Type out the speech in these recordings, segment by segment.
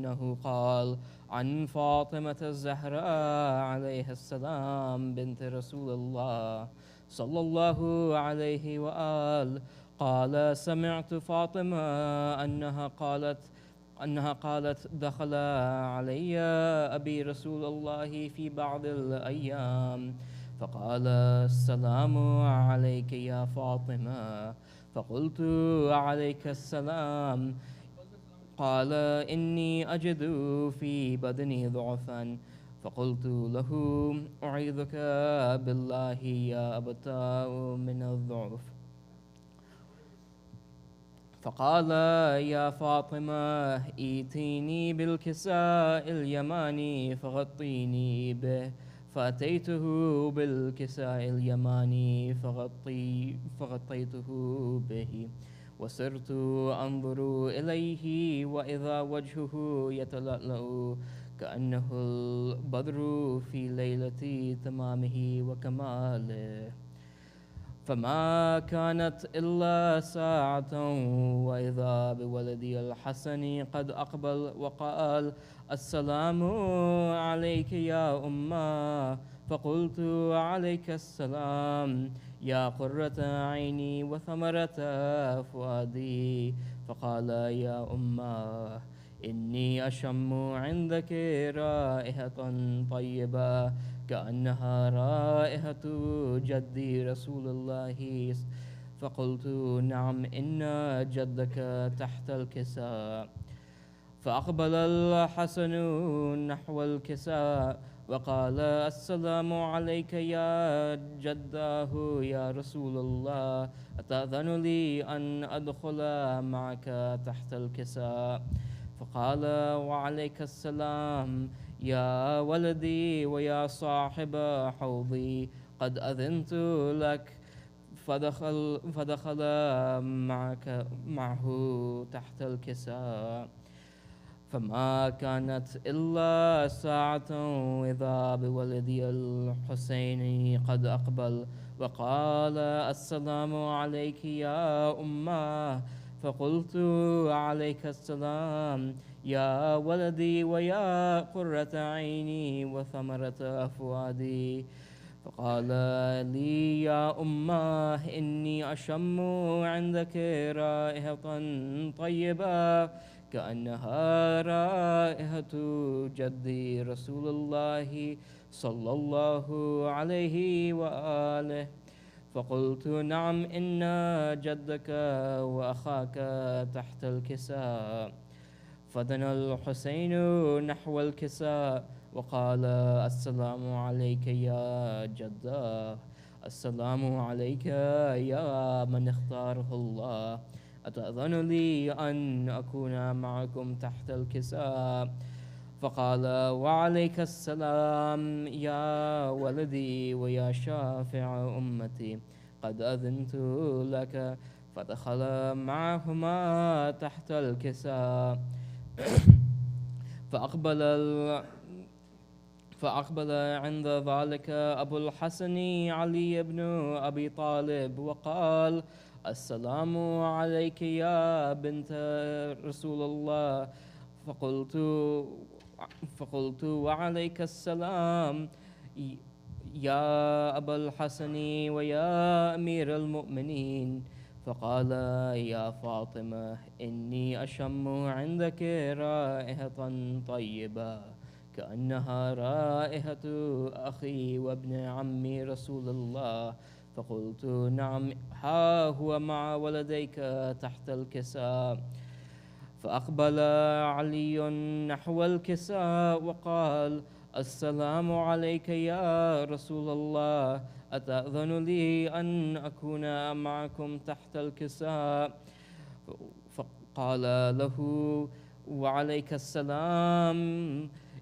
أنه قال عن فاطمة الزهراء عليه السلام بنت رسول الله صلى الله عليه وآله قال سمعت فاطمة أنها قالت دخل علي أبي رسول الله في بعض الأيام فقال السلام عليك يا فاطمة فقلت عليك السلام قال إني أجد في بدني ضعفا فقلت له أعيذك بالله يا أبتاه من الضعف فقال يا فاطمة ائتيني بالكساء اليماني فغطيني به فأتيته بالكساء اليماني فغطيته به وصرت أنظر إليه وإذا وجهه يتلألأ كأنه البدر في ليلة تمامه وكماله فما كانت إلا ساعة وإذا بولدي الحسن قد أقبل وقال السلام عليك يا أمه فقلت عليك السلام يا قرة عيني وثمرة فؤادي فقال يا أمه إني أشم عندك رائحة طيبة كأنها رائحة جدي رسول الله فقلت نعم إن جدك تحت الكساء فأقبل الحسن نحو الكساء وقال السلام عليك يا جداه يا رسول الله أتأذن لي أن أدخل معك تحت الكساء فقال وعليك السلام يا ولدي ويا صاحب حوضي قد أذنت لك فدخل معه تحت الكساء فما كانت إلا ساعة إذا بولدي الحسين قد أقبل وقال السلام عليك يا أمه فقلت عليك السلام يا ولدي ويا قرة عيني وثمرة فؤادي فقال لي يا أمه إني أشم عندك رائحة طيبة كأنها رائحة جدي رسول الله صلى الله عليه وآله فقلت نعم إن جدك وأخاك تحت الكساء فدنا الحسين نحو الكساء وقال السلام عليك يا جداه السلام عليك يا من اختاره الله أتأذن لي أن أكون معكم تحت الكساء فقال وعليك السلام يا ولدي ويا شافع أمتي قد أذنت لك فدخل معهما تحت الكساء فأقبل عند ذلك أبو الحسن علي بن أبي طالب وقال السلام عليك يا بنت رسول الله فقلت وعليك السلام يا أبا الحسن ويا أمير المؤمنين فقال يا فاطمة إني أشم عندك رائحة طيبة كأنها رائحة أخي وابن عمي رسول الله فقلت نعم ها هو مع ولديك تحت الكساء فأقبل علي نحو الكساء وقال السلام عليك يا رسول الله أتأذن لي أن أكون معكم تحت الكساء فقال له وعليك السلام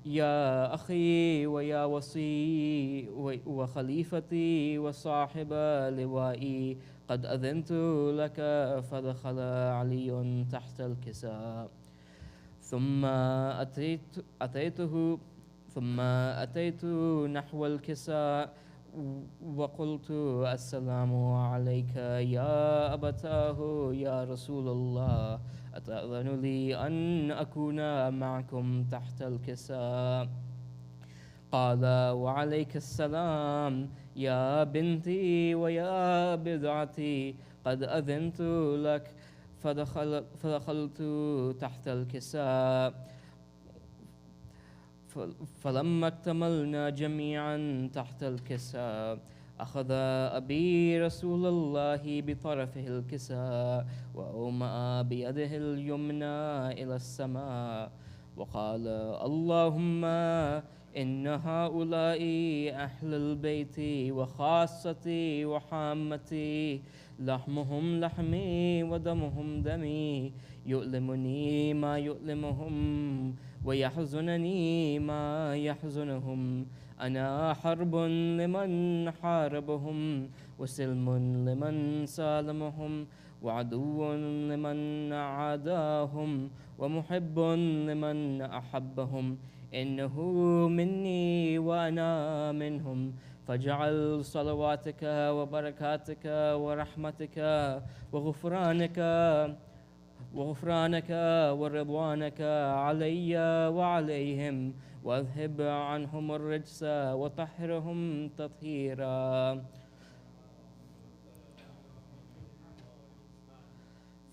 يا أخي ويا وصي وخليفتي وصاحب لوائي قد أذنت لك فدخل علي تحت الكساء ثم أتيت نحو الكساء وقلت السلام عليك يا أبتاه يا رسول الله، أتأذن لي أن أكون معكم تحت الكساء؟ قال وعليك السلام يا بنتي ويا بضعتي، قد أذنت لك. فدخلت تحت الكساء. فلما اكتملنا جميعا تحت الكساء، أخذ أبي رسول الله بطرفه الكساء وأومأ بيده اليمنى إلى السماء وقال اللهم إن هؤلاء أهل البيت وخاصتي وحامتي، لحمهم لحمي ودمهم دمي، يؤلمني ما يؤلمهم ويحزنني ما يحزنهم. أنا حرب لمن حاربهم وسلم لمن سالمهم وعدو لمن عاداهم ومحب لمن أحبهم. إنه مني وأنا منهم، فاجعل صلواتك وبركاتك ورحمتك وغفرانك ورضوانك علي وعليهم، واذهب عنهم الرجس وطهرهم تطهيرا.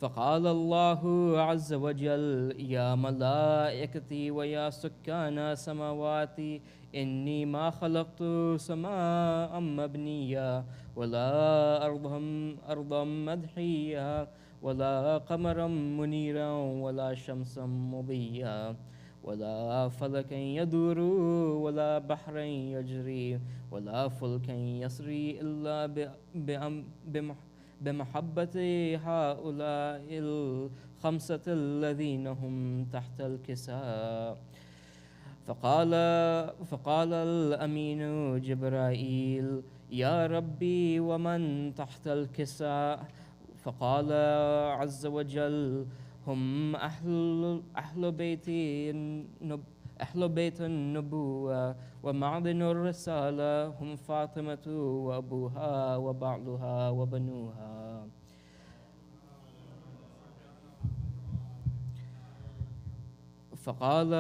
فقال الله عز وجل يا ملائكتي ويا سكان سماواتي، إني ما خلقت سماء مبنية ولا أرضا مدحية ولا قمرا منيرا ولا شمسا مضيا ولا فلكا يدور ولا بحرا يجري ولا فلكا يسري إلا بمحبة هؤلاء الخمسة الذين هم تحت الكساء. فقال الأمين جبرائيل يا ربي ومن تحت الكساء؟ فقال عز وجل هم أهل بيت النبوة ومعدن الرسالة، هم فاطمة وأبوها وبعلها وبنوها. فقال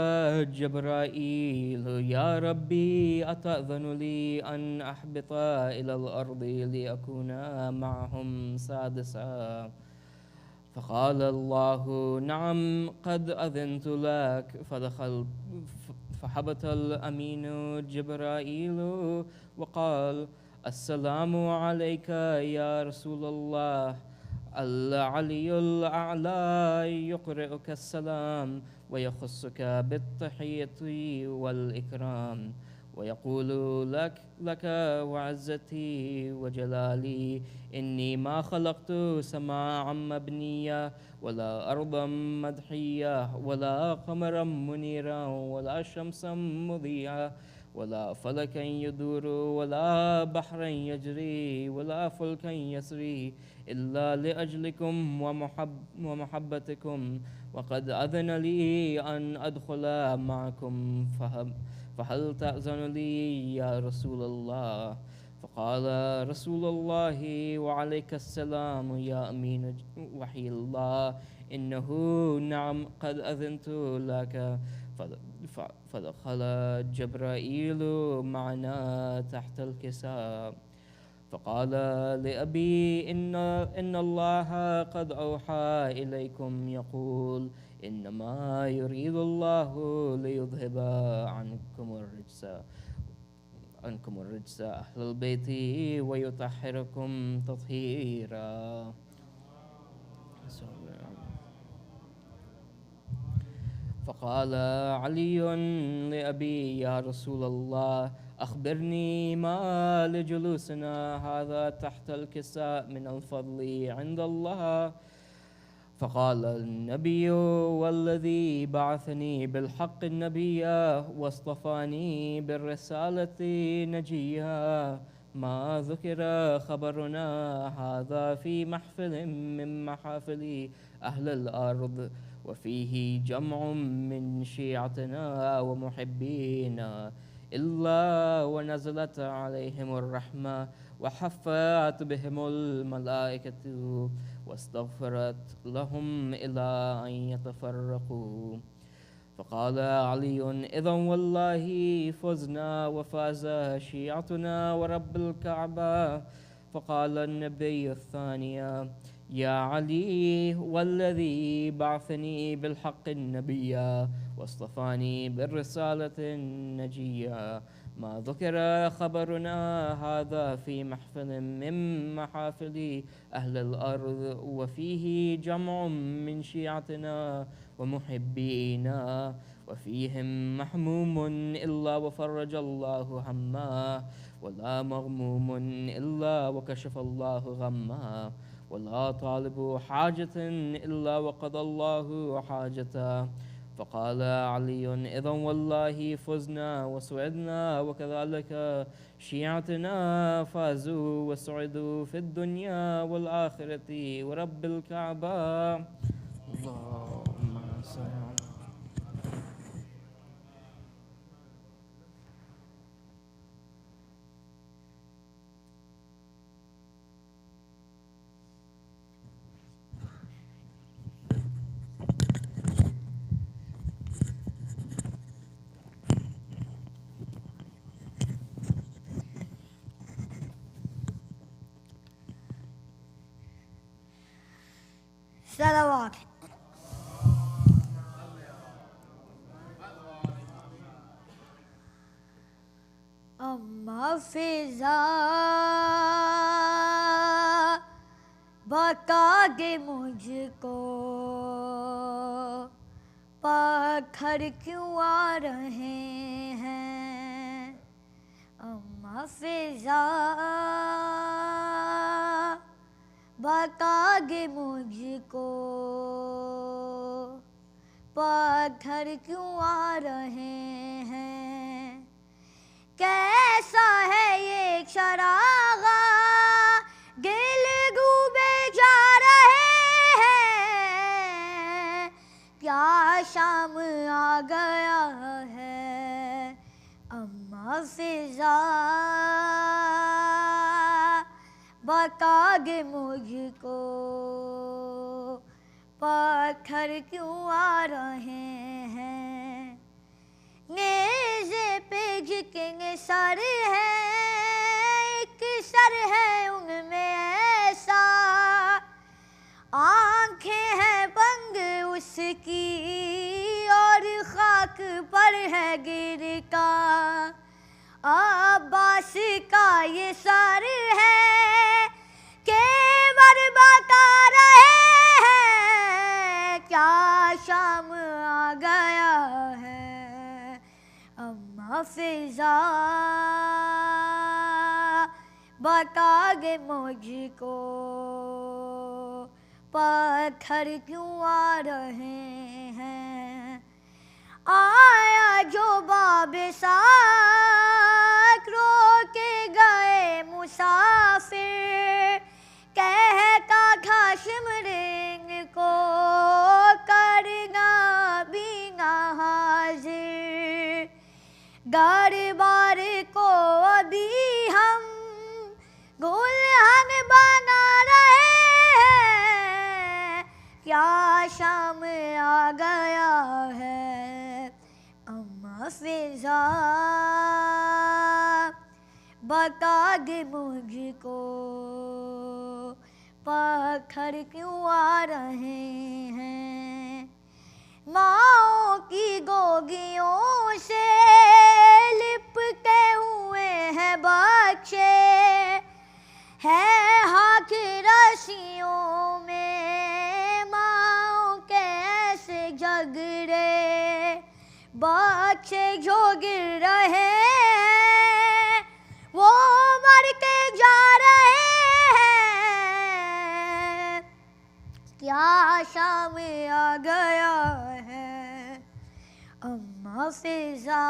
جبرائيل يا ربي أتأذن لي أن أحبط إلى الأرض لأكون معهم سادسا؟ فقال الله نعم قد أذنت لك. فحبط الأمين جبرائيل وقال السلام عليك يا رسول الله، العلي الأعلى يقرئك السلام ويخصك بالتحية والإكرام ويقول لك وعزتي وجلالي إني ما خلقت سماعا مبنية ولا أرضا مدحية ولا قمرا منيرا ولا شمسا مضيئة ولا فلكا يدور ولا بحرا يجري ولا فلكا يسري إلا لأجلكم ومحبتكم، وقد أذن لي أن أدخل معكم، فهل تأذن لي يا رسول الله؟ فقال رسول الله وعليك السلام يا أمين وحي الله، إنه نعم قد أذنت لك. فدخل جبرائيل معنا تحت الكساء. فقال لأبي إن الله قد أوحى إليكم يقول إنما يريد الله ليذهب عنكم الرجس أهل البيت ويطهركم تطهيرا. فقال علي لأبي يا رسول الله أخبرني ما لجلوسنا هذا تحت الكساء من الفضل عند الله؟ فقال النبي والذي بعثني بالحق النبيا واصطفاني بالرسالة نجيا، ما ذكر خبرنا هذا في محفل من محافل أهل الأرض، وفيه جمع من شيعتنا ومحبينا، إلا ونزلت عليهم الرحمة وحفت بهم الملائكة واستغفرت لهم إلى أن يتفرقوا. فقال علي: إذا والله فزنا وفاز شيعتنا ورب الكعبة. فقال النبي الثانية: يا علي، والذي بعثني بالحق النبيا واصطفاني بالرسالة النجية، ما ذكر خبرنا هذا في محفل من محافل أهل الأرض وفيه جمع من شيعتنا ومحبينا، وفيهم محموم إلا وفرج الله همه، ولا مغموم إلا وكشف الله غمه، ولا طالب حاجة إلا وقضى الله حاجته. فقال علي: إذا والله فزنا وسعدنا، وكذلك شيعتنا فازوا وسعدوا في الدنيا والآخرة ورب الكعبة. اللهم صل على صلوات. اما فضا بتا گے مجھ کو، پتھر کیوں آ رہے ہیں. اما فضا بتا گے مجھ کو، پتھر کیوں آ رہے ہیں. کیسا ہے یہ چراغاں گل ڈوبے جا رہے ہیں. کیا شام آ گیا ہے. اما فضا بتا گے مجھ کو، پتھر کیوں آ رہے ہیں. نیزے پہ جھکیں سر ہے، ایک سر ہے ان میں ایسا، آنکھیں ہیں بند اس کی اور خاک پر ہے گر کا. عباس کا یہ سر ہے کہ بتا رہے ہیں. کیا شام آ گیا ہے. اما فضا بتا گے مجھ کو، پتھر کیوں آ رہے ہیں. آیا جو باب ساک رو کے گئے مسافر، کہتا تھا شمرنگ کو کرنا بینا حاضر. دربار کو ابھی ہم دلہن بنا رہے ہیں. کیا شام آ گیا ہے. اما فضا بتا گے مجھ کو، پتھر کیوں آ رہے ہیں. ماؤں کی گوگیوں سے لپٹے ہوئے ہیں بچے، ہے ہاتھ رسیوں میں ماؤں کے ایسے جھگڑے. بچے جو گر رہے ہیں وہ مر کے جا رہے ہیں. کیا شام آ گیا ہے. اما فضا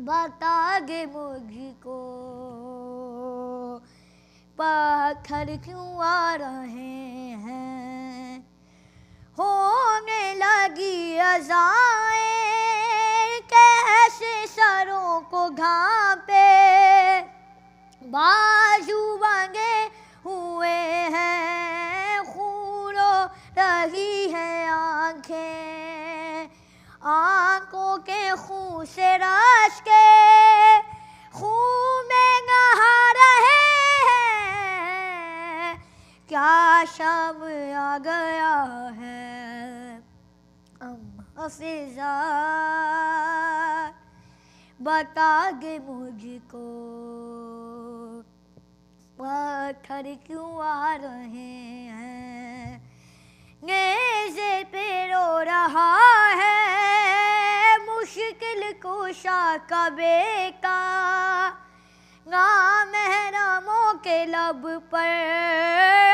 بتا گے مجھ کو، پتھر کیوں آ رہے ہیں. ہونے لگی اذانیں کو گھانپے بازو بنگے ہوئے ہیں خون رو رہی ہے آنکھیں آنکھوں کے خون سے رش کے خون میں نہا رہے ہیں کیا شام آ گیا ہے حفیظہ بتا گے مجھ کو پتھر کیوں آ رہے ہیں نیزے پہ رو رہا ہے مشکل کشا کا بیٹا نامحرموں کے لب پر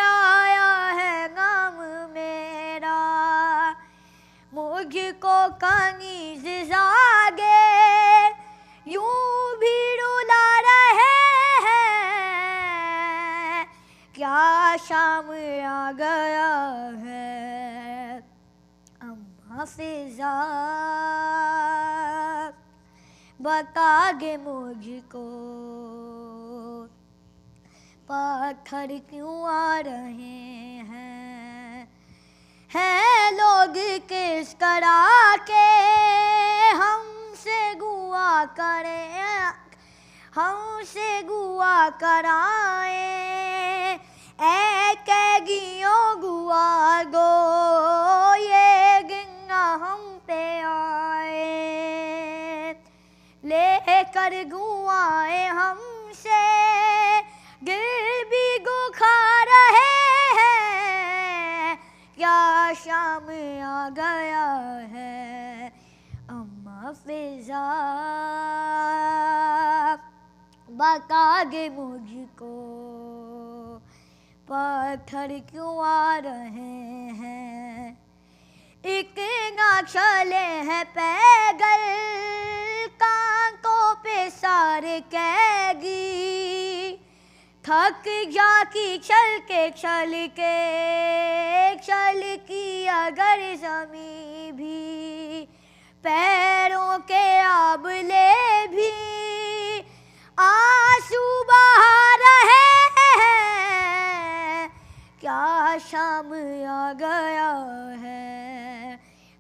آیا ہے غم میرا مجھ کو کنیز زاگے یوں بھی رلا رہے ہیں کیا شام آ گیا ہے حفیظہ بتا گے مجھ کو پتھر کیوں آ رہے ہیں لوگ کس طرح کے ہم سے گوا کریں ہم سے گوا کرائیں اے قیدیوں گوا گو یہ گنگا ہم پہ آئے لے کر گوائیں ہم سے گر بھی گو کھا رہے ہیں کیا شام آ گیا ہے حفیظہ بتا گے مجھ کو پتھر کیوں آ رہے ہیں ایک نہ چلے ہیں پیدل کانٹوں پہ سارے قیدی تھک جاتی چل کی اگر زمیں بھی پیروں کے آبلے بھی آنسو بہا رہے ہیں کیا شام آ گیا ہے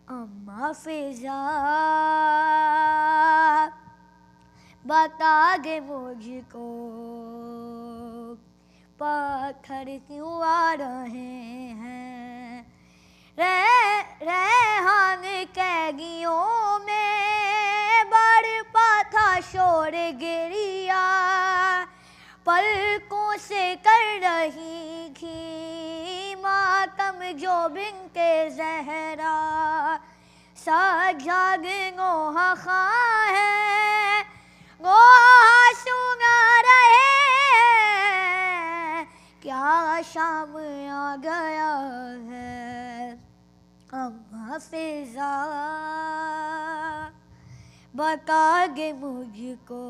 حفیظہ بتا گے مجھ کو پتھر کیوں آ رہے ہیں ریحان قیدیوں میں بڑھتا تھا شور گریا پلکوں سے کر رہی تھی ماتم جو بنت زہرا سجاد گوہ خواہ ہے گوہ سنگا رہے ہیں کیا شام آ گیا ہے حفیظہ بتا گے مجھ کو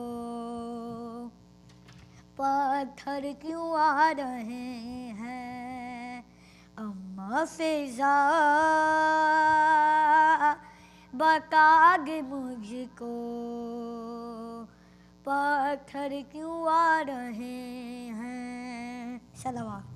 پتھر کیوں آ رہے ہیں حفیظہ بتا گے مجھ کو پتھر کیوں آ رہے ہیں صلوات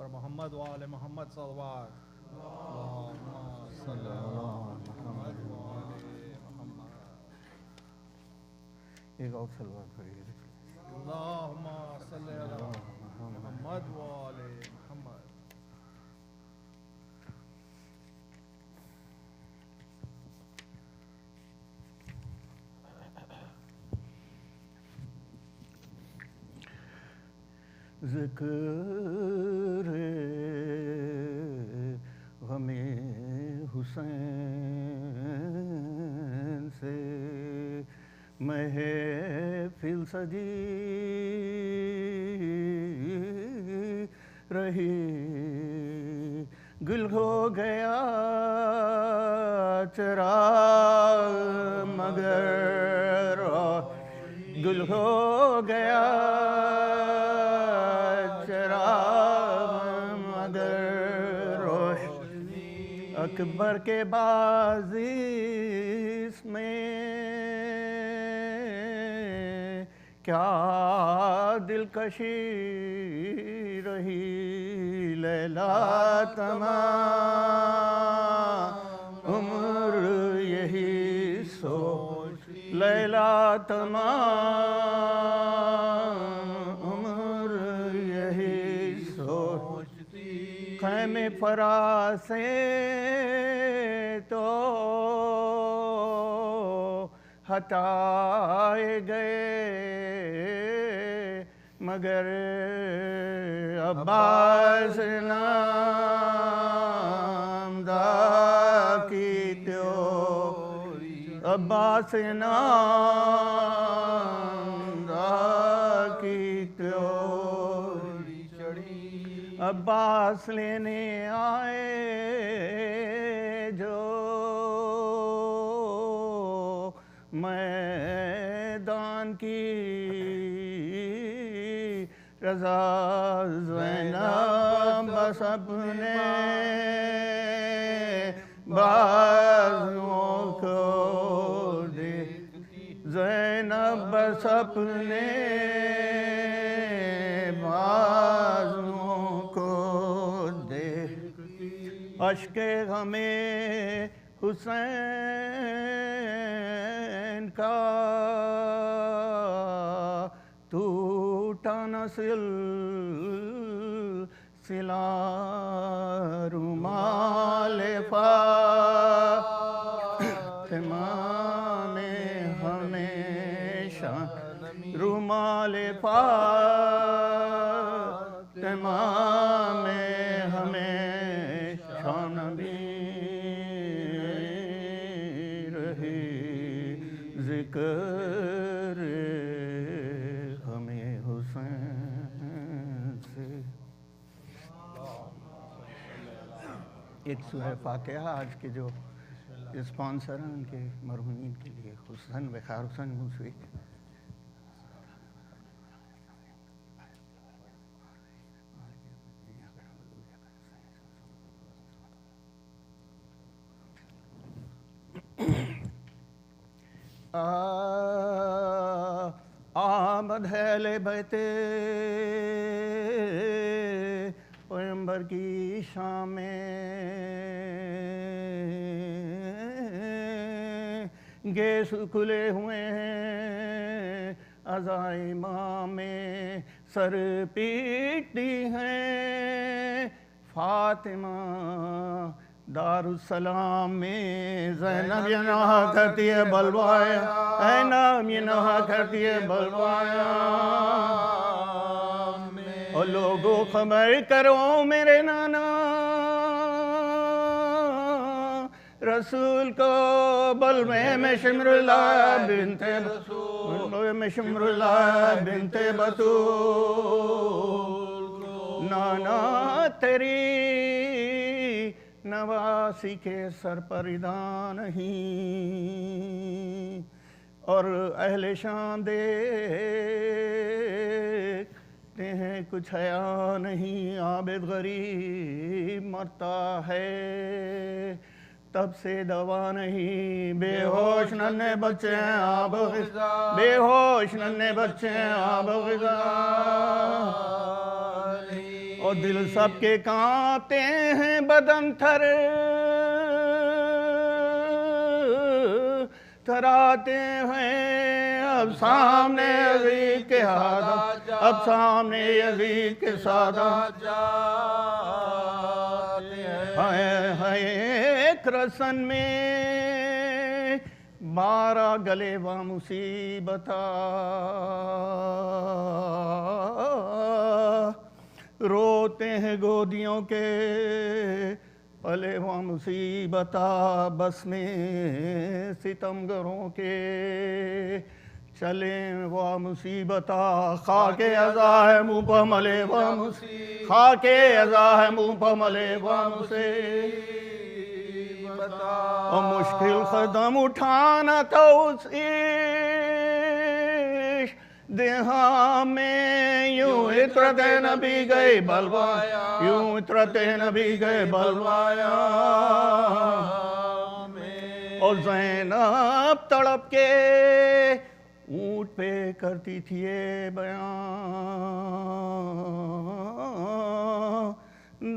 پر محمد وآل محمد صلوات اللہم صلی علی محمد وآل محمد ایک اور صلوات پڑھیے اللہم صلی علی محمد وآل محمد ذکر غم حسین سے محفل سجی رہی گل ہو گیا چراغ مگر گل ہو گیا اکبر کے بازیس میں کیا دلکشی رہی لیلا تمام عمر یہی سوچ لیلا تمام عمر یہی سوچ خیمے فراسے تو ہٹائے گئے مگر عباس نامدار کی تیوری عباس نامدار کی تیوری چڑھی عباس لینے آئے جو میدان کی رضا زینب بس اپنے بازوں کو دیکھتی زینب بس اپنے بازوں کو دیکھتی اشک غم حسین کا ٹوٹا نہ سلسلہ رومال فاطمہ میں ہمیشہ رومال فاطمہ میں ہمیشہ نبی ذکر ہمیں حسین سے ایک سورہ فاتحہ آج کے جو اسپانسر ہیں ان کے مرحومین کے لیے حسن وقار حسن موسوی آمد ہے لے بیت پیغمبر کی شام میں گیس کھلے ہوئے ہیں عزائے امام میں سر پیٹتی ہیں فاطمہ دار السلام میں زینب یہ نہا کرتی ہے بلوایا زینب یہ نہا کرتی ہے بلوایا اور لوگوں خبر کرو میرے نانا رسول کو بلوے میں شمر اللہ بنت بطول بلوے میں شمر اللہ بنت بطول نانا تیری نواسی کے سر پر ادا نہیں اور اہل شام دیکھتے ہیں کچھ حیا نہیں عابد غریب مرتا ہے تب سے دوا نہیں بے ہوش ننھے بچے ہیں آب غذا بے ہوش ننھے بچے ہیں آب غذا اور اور دل سب کے کانپتے ہیں بدن تھر تھراتے ہیں اب سامنے یزید کے سادات اب سامنے یزید کے سادات ایک رسن میں 12 گلے و مصیبتہ روتے ہیں گودیوں کے پلے و مصیبتہ بس میں ستمگروں کے چلیں و مصیبتہ خاک عزا ہے منہ پہ ملے و مصیبتہ خاک عزا ہے منہ پہ ملے و مصیبتہ اور مشکل قدم اٹھانا تھا اس عشق دہاں میں یوں عطرت نبی گئے بلوایا یوں عطرت نبی گئے بلوایا اور زینب تڑپ کے اونٹ پہ کرتی تھی یہ بیان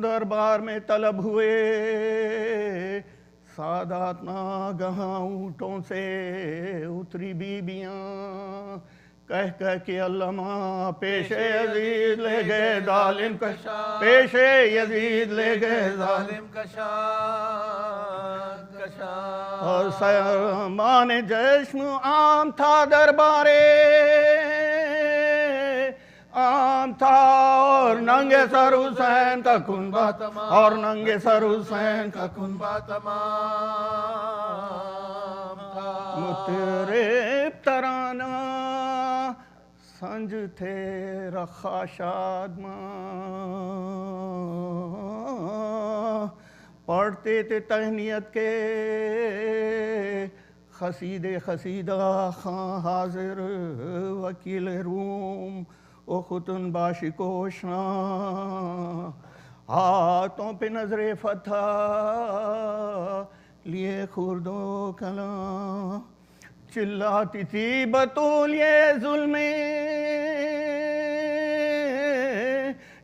دربار میں طلب ہوئے سادات ناگہاں اونٹوں سے اتری بیبیاں کہہ کہہ کے علامہ پیش یزید لے گئے ظالم کشان پیش یزید لے گئے ظالم کشان اور سامان جشن عام تھا دربارے عام تھا اور ننگے سر حسین کا کنبہ تمام اور ننگے سر حسین کا کنبہ تمام تھا مطرب ترانہ سنج تھے رخا شادماں پڑھتے تھے تہنیت کے خسیدہ خاں حاضر وکیل روم او ختن باشکوشاں ہاتھوں پہ نظر فتح لیے خرد و کلاں چلاتی تھی بطول یہ ظلم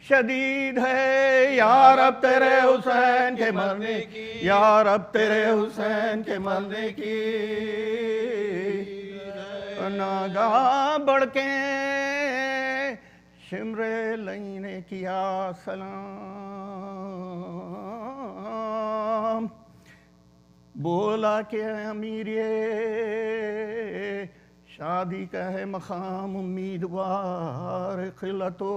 شدید ہے یا رب تیرے حسین کے مرنے کی یا رب تیرے حسین کے مرنے کی ناگاہ بڑھ کے شمر لئی نے کیا سلام بولا کہ امیر شادی کا ہے مقام امیدوار خلتو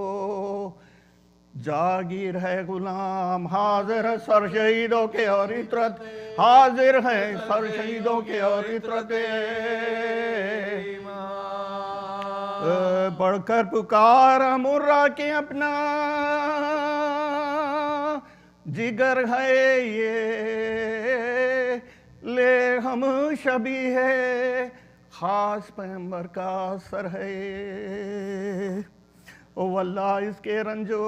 جاگیر ہے غلام حاضر ہے سر شہیدوں کے اور عطرت حاضر ہے سر شہیدوں کے اور عطرت بڑھ کر پکارا مرا کے اپنا جگر ہے یہ لے ہم شبی ہے خاص پیغمبر کا سر ہے واللہ اس کے رنجو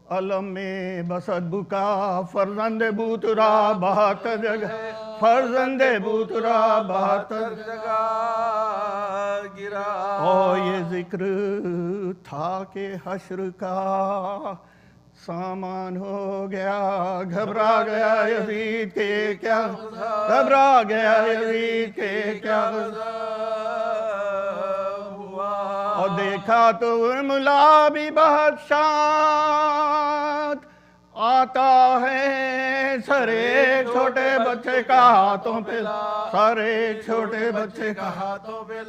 علم میں بسد بکا فرزند بوترا بہتر جگہ فرزند بوترا بہتر جگہ گرا اور یہ ذکر تھا کہ حشر کا سامان ہو گیا گھبرا گیا یزید کے کیا گھبرا گیا یزید کے کیا اور دیکھا تو ارملا بھی بہت شاد آتا ہے سر ایک چھوٹے بچے کا ہاتھوں پہ سر ایک چھوٹے بچے کا ہاتھوں پہ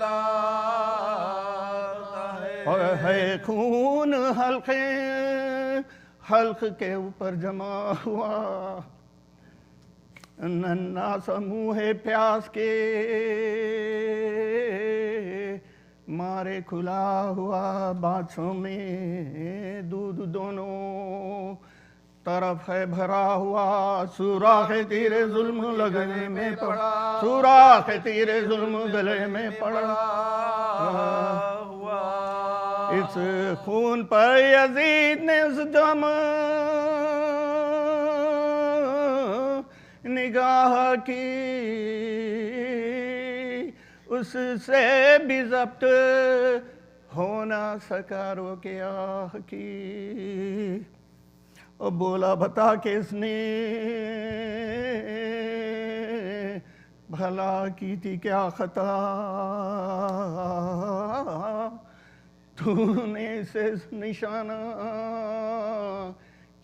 اور ہے خون حلق کے اوپر جمع ہوا ننا سموہ پیاس کے مارے کھلا ہوا بانچوں میں دودھ دونوں طرف ہے بھرا ہوا سوراخ تیر ظلم لگنے میں پڑا سوراخ تیر ظلم گلے میں پڑا ہوا اس خون پر یزید نے اس دم نگاہ کی اس سے بھی ضبط ہو نہ سکا رو کے آہ کی، اور بولا بتا کس نے بھلا کی تھی کیا خطا، تو نے اسے نشانہ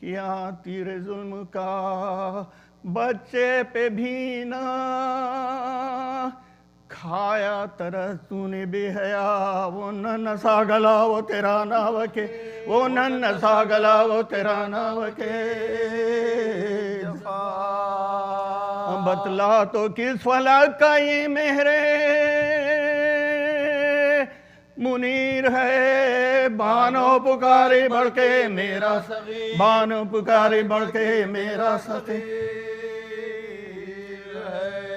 کیا تیر ظلم کا، بچے پہ بھی نہ کھایا ترس تو نے بے حیا، وہ ننسا گلا وہ تیرا ناوکے، وہ ننسا گلا وہ تیرا ناوکے جفا، بتلا تو کس فلک کا یہ مہر منیر ہے، بانو پکارے بڑھ کے میرا سخی، بانو پکارے بڑھ کے میرا سخی،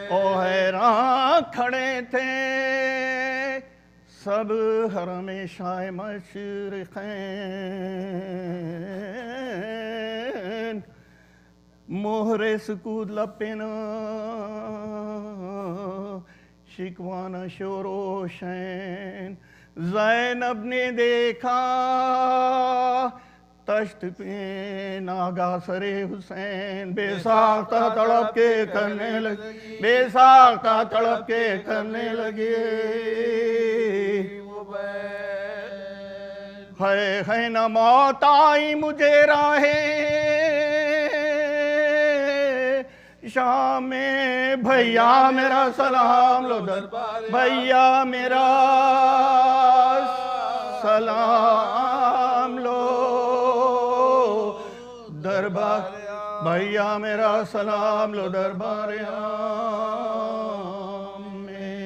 او حیران کھڑے تھے سب حرم شاہ مشرقین، مہر سکوت لپنا شکوانہ شور و شین، زینب نے دیکھا تشت پہ ناگا سر حسین، بے ساختہ تڑپ کے کرنے لگی، بے ساختہ تڑپ کے کرنے لگی، ہے نہ موت آئی مجھے راہے شام میں، بھیا میرا سلام لو دربار، بھیا میرا سلام لو دربار، بھیا میرا سلام لو دربار عام میں۔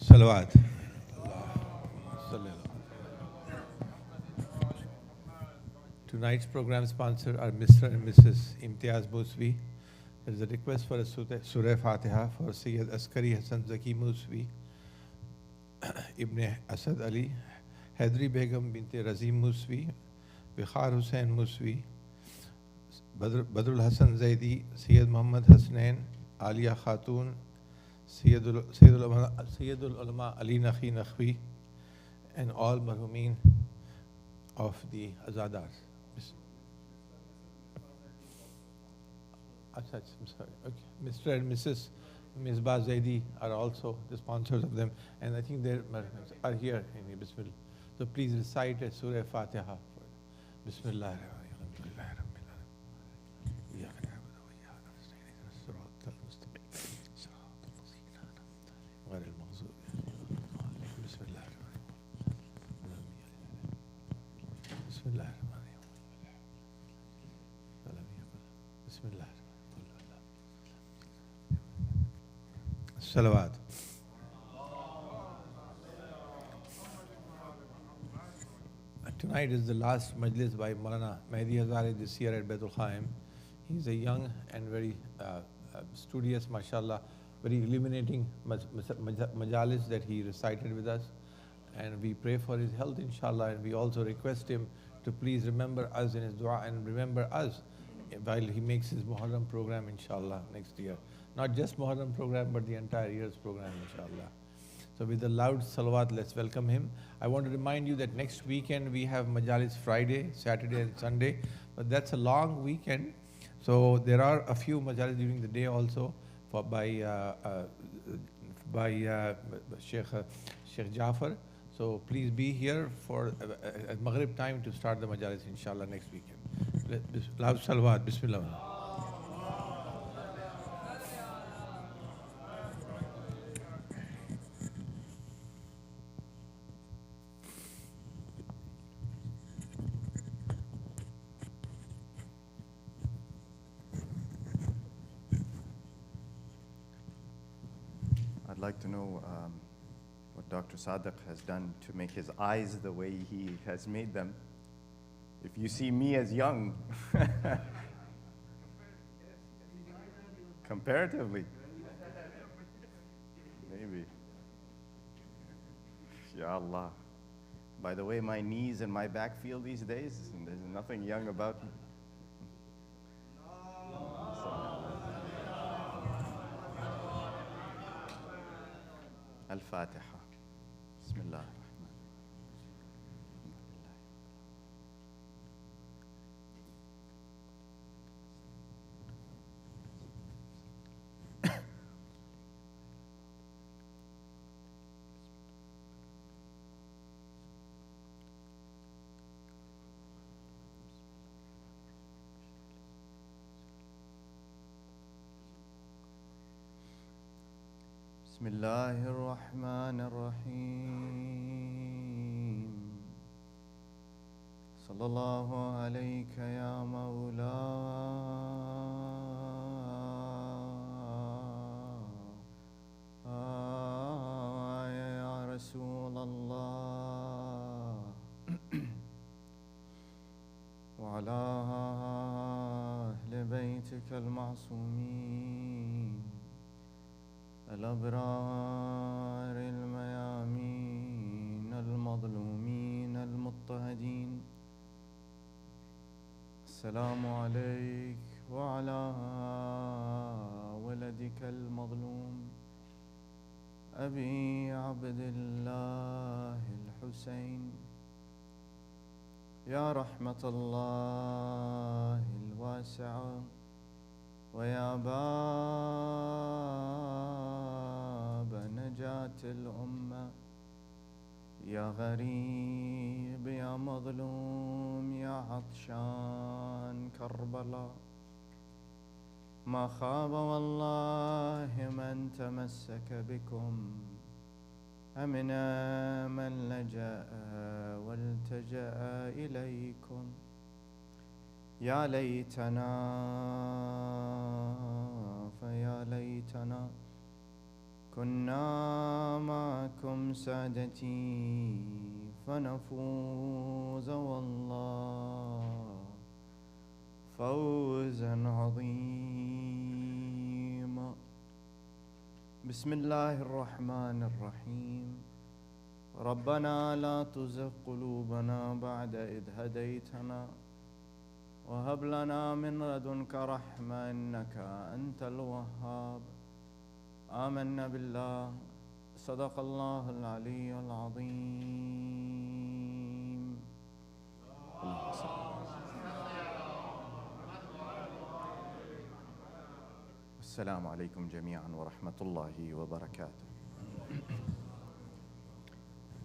صلوات. Tonight's program sponsor are Mr. and Mrs. Imtiaz Musvi. There is a request for a Surah Fatiha for Sayyid Askari Hassan Zaki Musvi, Ibn Asad Ali, Haidari Begum bint Razim Musvi, Bikhar Hussain Musvi, Badrul Hassan Zaidi, Sayyid Muhammad Hasnain, Aliya Khatun, Sayyidul Ulama Ali Nakhi Nakhwi, and all marhumeen of the Azadars. I'm sorry. Okay. Mr. and Mrs. Misbah Zaidi are also the sponsors of them, and I think they are here in Bismillah. So please recite a Surah Fatiha. Bismillah. Salawat. Tonight is the last majlis by Maulana Mehdi Hazare this year at Baitul Khaim. He's a young and very studious, mashallah, very illuminating majalis that he recited with us. And we pray for his health, inshallah, and we also request him to please remember us in his dua and remember us while he makes his Muharram program, inshallah, next year. Not just Muharram program, but the entire year's program, inshallah. So with a loud salawat, let's welcome him. I want to remind you that next weekend we have Majalis Friday, Saturday and Sunday, but that's a long weekend. So there are a few Majalis during the day also by Sheikh Jafar. So please be here for at Maghrib time to start the Majalis, inshallah, next weekend. Loud salawat, Bismillah. I'd like to know what Dr. Sadiq has done to make his eyes the way he has made them. If you see me as young, Comparatively. Maybe. Ya Allah. By the way, my knees and my back feel these days, and there's nothing young about me. Al-Fatiha. Bismillah. بسم الله الرحمن الرحيم صلى الله عليك يا مولاي يا رسول الله وعلى أهل بيتك المعصومين الأبرار الميامين المظلومين المضطهدين السلام عليك وعلى ولدك المظلوم أبي عبد الله الحسين يا رحمة الله الواسعة ويا باب نجاة الأمة يا غريب يا مظلوم يا عطشان كربلاء ما خاب والله من تمسك بكم أمن من لجأ والتجأ إليكم يا ليتنا فيا ليتنا كنا معكم سادتي فنفوز والله فوزا عظيما بسم الله الرحمن الرحيم ربنا لا تزغ قلوبنا بعد إذ هديتنا وهب لنا من لدنك رحمة إنك أنت الوهاب آمنا بالله صدق الله العلي العظيم السلام عليكم جميعا ورحمة الله وبركاته.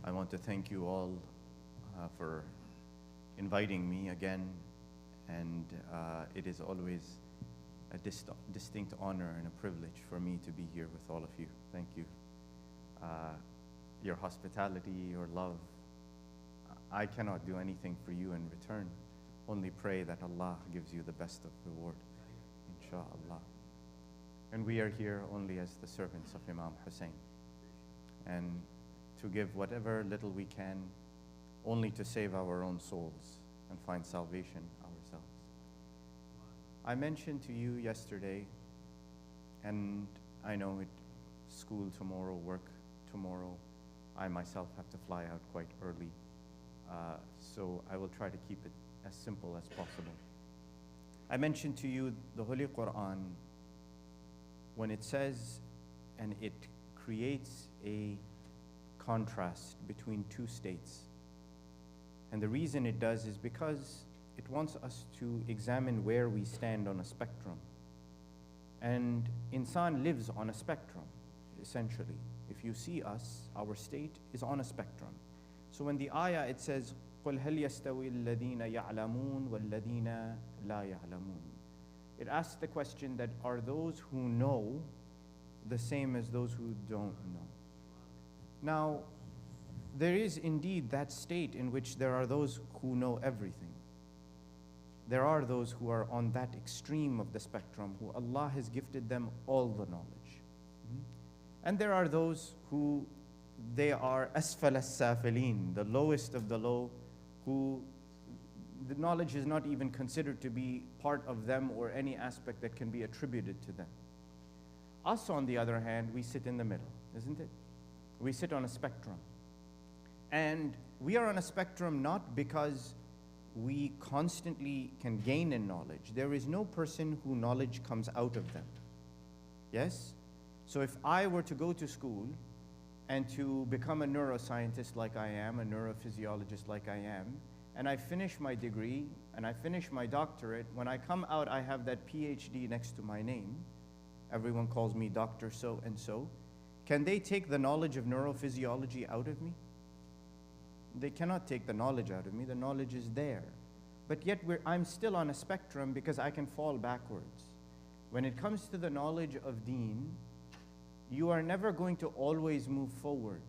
I want to thank you all for inviting me again, and it is always a distinct honor and a privilege for me to be here with all of you. Thank you. Your hospitality, your love, I cannot do anything for you in return. Only pray that Allah gives you the best of reward, inshallah. And we are here only as the servants of Imam Hussein, and to give whatever little we can, only to save our own souls and find salvation ourselves. I mentioned to you yesterday, and I know it, school tomorrow, work tomorrow. I myself have to fly out quite early, so I will try to keep it as simple as possible. I mentioned to you the Holy Quran, when it says, and it creates a contrast between two states. And the reason it does is because it wants us to examine where we stand on a spectrum. And insan lives on a spectrum, essentially. If you see us, our state is on a spectrum. So when the ayah, it says, قُلْ هَلْ يَسْتَوِي الَّذِينَ يَعْلَمُونَ وَالَّذِينَ لَا يَعْلَمُونَ. It asks the question that, are those who know the same as those who don't know? Now, there is indeed that state in which there are those who know everything. There are those who are on that extreme of the spectrum, who Allah has gifted them all the knowledge. And there are those who, they are asfal as-safilin, the lowest of the low, who the knowledge is not even considered to be part of them or any aspect that can be attributed to them. Us, on the other hand, we sit in the middle, isn't it? We sit on a spectrum. And we are on a spectrum not because we constantly can gain in knowledge. There is no person who knowledge comes out of them. Yes? So if I were to go to school and to become a neuroscientist like I am, a neurophysiologist like I am, and I finish my degree and I finish my doctorate, when I come out, I have that PhD next to my name. Everyone calls me Dr. So-and-so. Can they take the knowledge of neurophysiology out of me? They cannot take the knowledge out of me. The knowledge is there. But yet I'm still on a spectrum because I can fall backwards. When it comes to the knowledge of deen, you are never going to always move forward.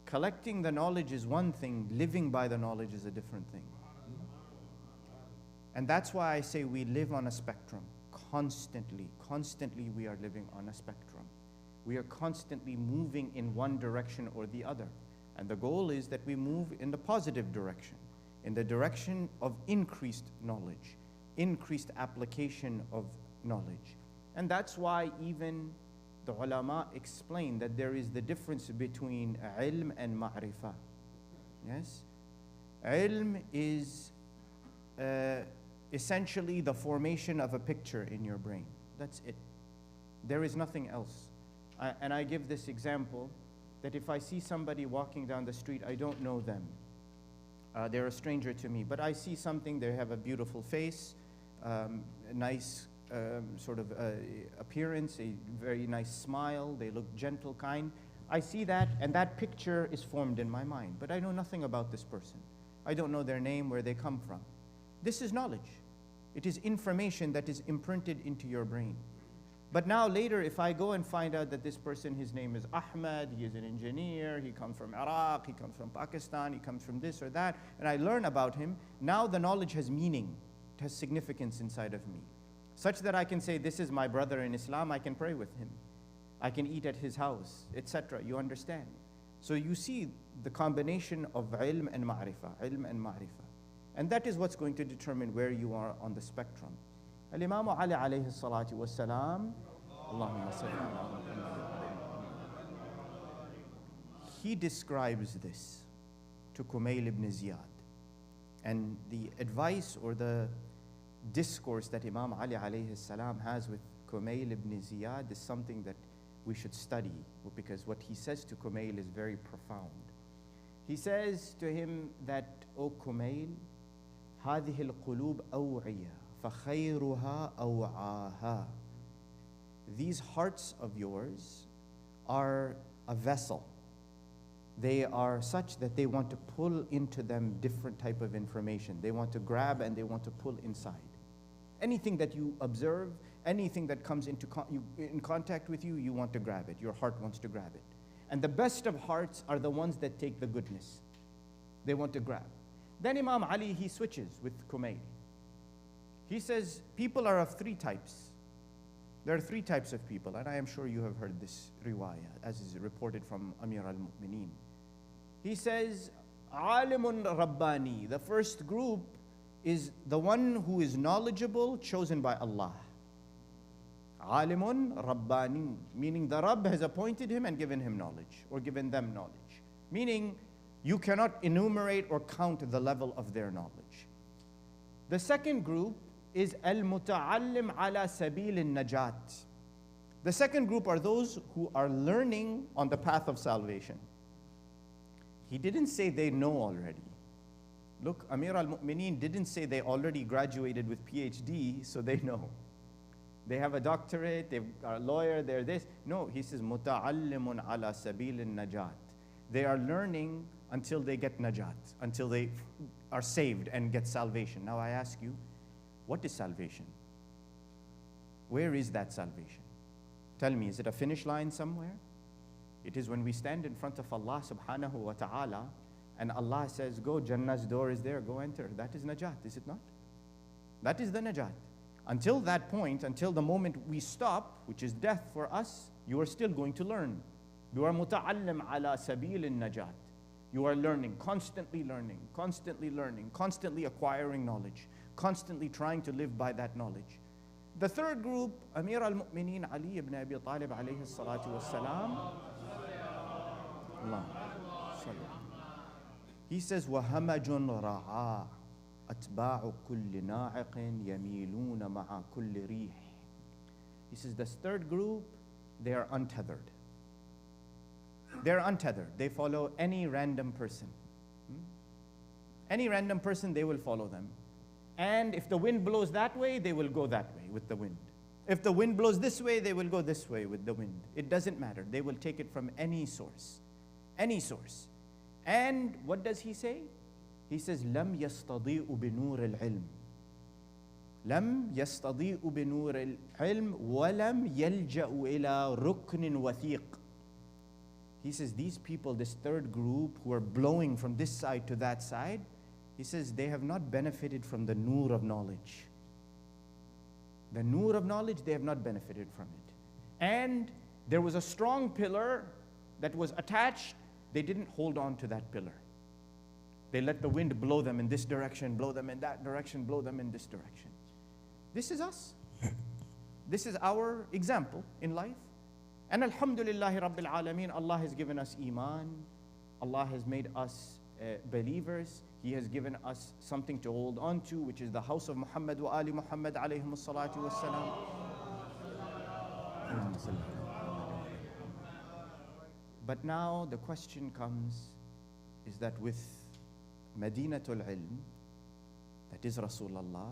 Collecting the knowledge is one thing, living by the knowledge is a different thing. And that's why I say we live on a spectrum. Constantly we are living on a spectrum. We are constantly moving in one direction or the other. And the goal is that we move in the positive direction, in the direction of increased knowledge, increased application of knowledge. And that's why even the ulama explain that there is the difference between ilm and ma'rifah. Yes? Ilm is essentially the formation of a picture in your brain. That's it. There is nothing else. And I give this example that if I see somebody walking down the street, I don't know them. They're a stranger to me, but I see something, they have a beautiful face, a nice sort of appearance, a very nice smile, they look gentle, kind. I see that, and that picture is formed in my mind, but I know nothing about this person. I don't know their name, where they come from. This is knowledge. It is information that is imprinted into your brain. But now later, if I go and find out that this person, his name is Ahmed, he is an engineer, he comes from Iraq, he comes from Pakistan, he comes from this or that, and I learn about him, now the knowledge has meaning, it has significance inside of me, such that I can say, this is my brother in Islam, I can pray with him, I can eat at his house, etc. You understand? So you see the combination of ilm and ma'rifah. And that is what's going to determine where you are on the spectrum. Al-Imam Ali alayhi salatu was salam, Allahumma salli ala Muhammad. He describes this to Kumail ibn Ziyad. And the advice or the discourse that Imam Ali alayhi salam has with Kumail ibn Ziyad is something that we should study, because what he says to Kumail is very profound. He says to him that, O Kumail, هذه القلوب أوعية فخيرها أوعاها. These hearts of yours are a vessel. They are such that they want to pull into them different type of information. They want to grab and they want to pull inside. Anything that you observe, anything that comes in contact with you, you want to grab it. Your heart wants to grab it. And the best of hearts are the ones that take the goodness. They want to grab. Then Imam Ali, he switches with Kumail. He says, people are of three types. There are three types of people, and I am sure you have heard this riwayah, as is reported from Amir al-Mu'mineen. He says, Alimun Rabbani. The first group is the one who is knowledgeable, chosen by Allah. Alimun Rabbani, meaning the Rabb has appointed him and given him knowledge, or given them knowledge. Meaning, you cannot enumerate or count the level of their knowledge. The second group is al-muta'allim ala sabil al-najat. The second group are those who are learning on the path of salvation. He didn't say they know already. Look, Amir al-Mu'mineen didn't say they already graduated with PhD, so they know. They have a doctorate, they are a lawyer, they're this. No, he says, muta'allimun ala sabil al-najat. They are learning until they get najat, until they are saved and get salvation. Now I ask you, what is salvation? Where is that salvation? Tell me, is it a finish line somewhere? It is when we stand in front of Allah subhanahu wa ta'ala and Allah says, go, Jannah's door is there, go enter. That is najat, is it not? That is the najat. Until that point, until the moment we stop, which is death for us, you are still going to learn. You are muta'allim ala sabil al-najat. You are learning, constantly constantly acquiring knowledge, constantly trying to live by that knowledge. The third group, Amir al-Mu'mineen Ali ibn Abi Talib alayhi salatu wassalam. Allah. He says, وَهَمَجٌ رَعَاء أَتْبَاعُ كُلِّ نَاعِقٍ يَمِيلُونَ مَعَ كُلِّ رِيحٍ. He says, this third group, they are untethered. They're untethered. They follow any random person. Any random person, they will follow them. And if the wind blows that way, they will go that way with the wind. If the wind blows this way, they will go this way with the wind. It doesn't matter. They will take it from any source. Any source. And what does he say? He says, لَمْ يَسْتَضِيءُ بِنُورِ الْعِلْمِ لَمْ يَسْتَضِيءُ بِنُورِ الْعِلْمِ وَلَمْ يَلْجَأُ إِلَى رُكْنٍ وَثِيقٍ. He says, these people, this third group who are blowing from this side to that side, he says, they have not benefited from the nur of knowledge. The nur of knowledge, they have not benefited from it. And there was a strong pillar that was attached. They didn't hold on to that pillar. They let the wind blow them in this direction, blow them in that direction, blow them in this direction. This is us. This is our example in life. And alhamdulillahi rabbil alameen, Allah has given us iman. Allah has made us believers. He has given us something to hold on to, which is the house of Muhammad wa ali Muhammad alayhim as-salatu was-salam. But now the question comes, is that with Madinatul Ilm, that is Rasulullah,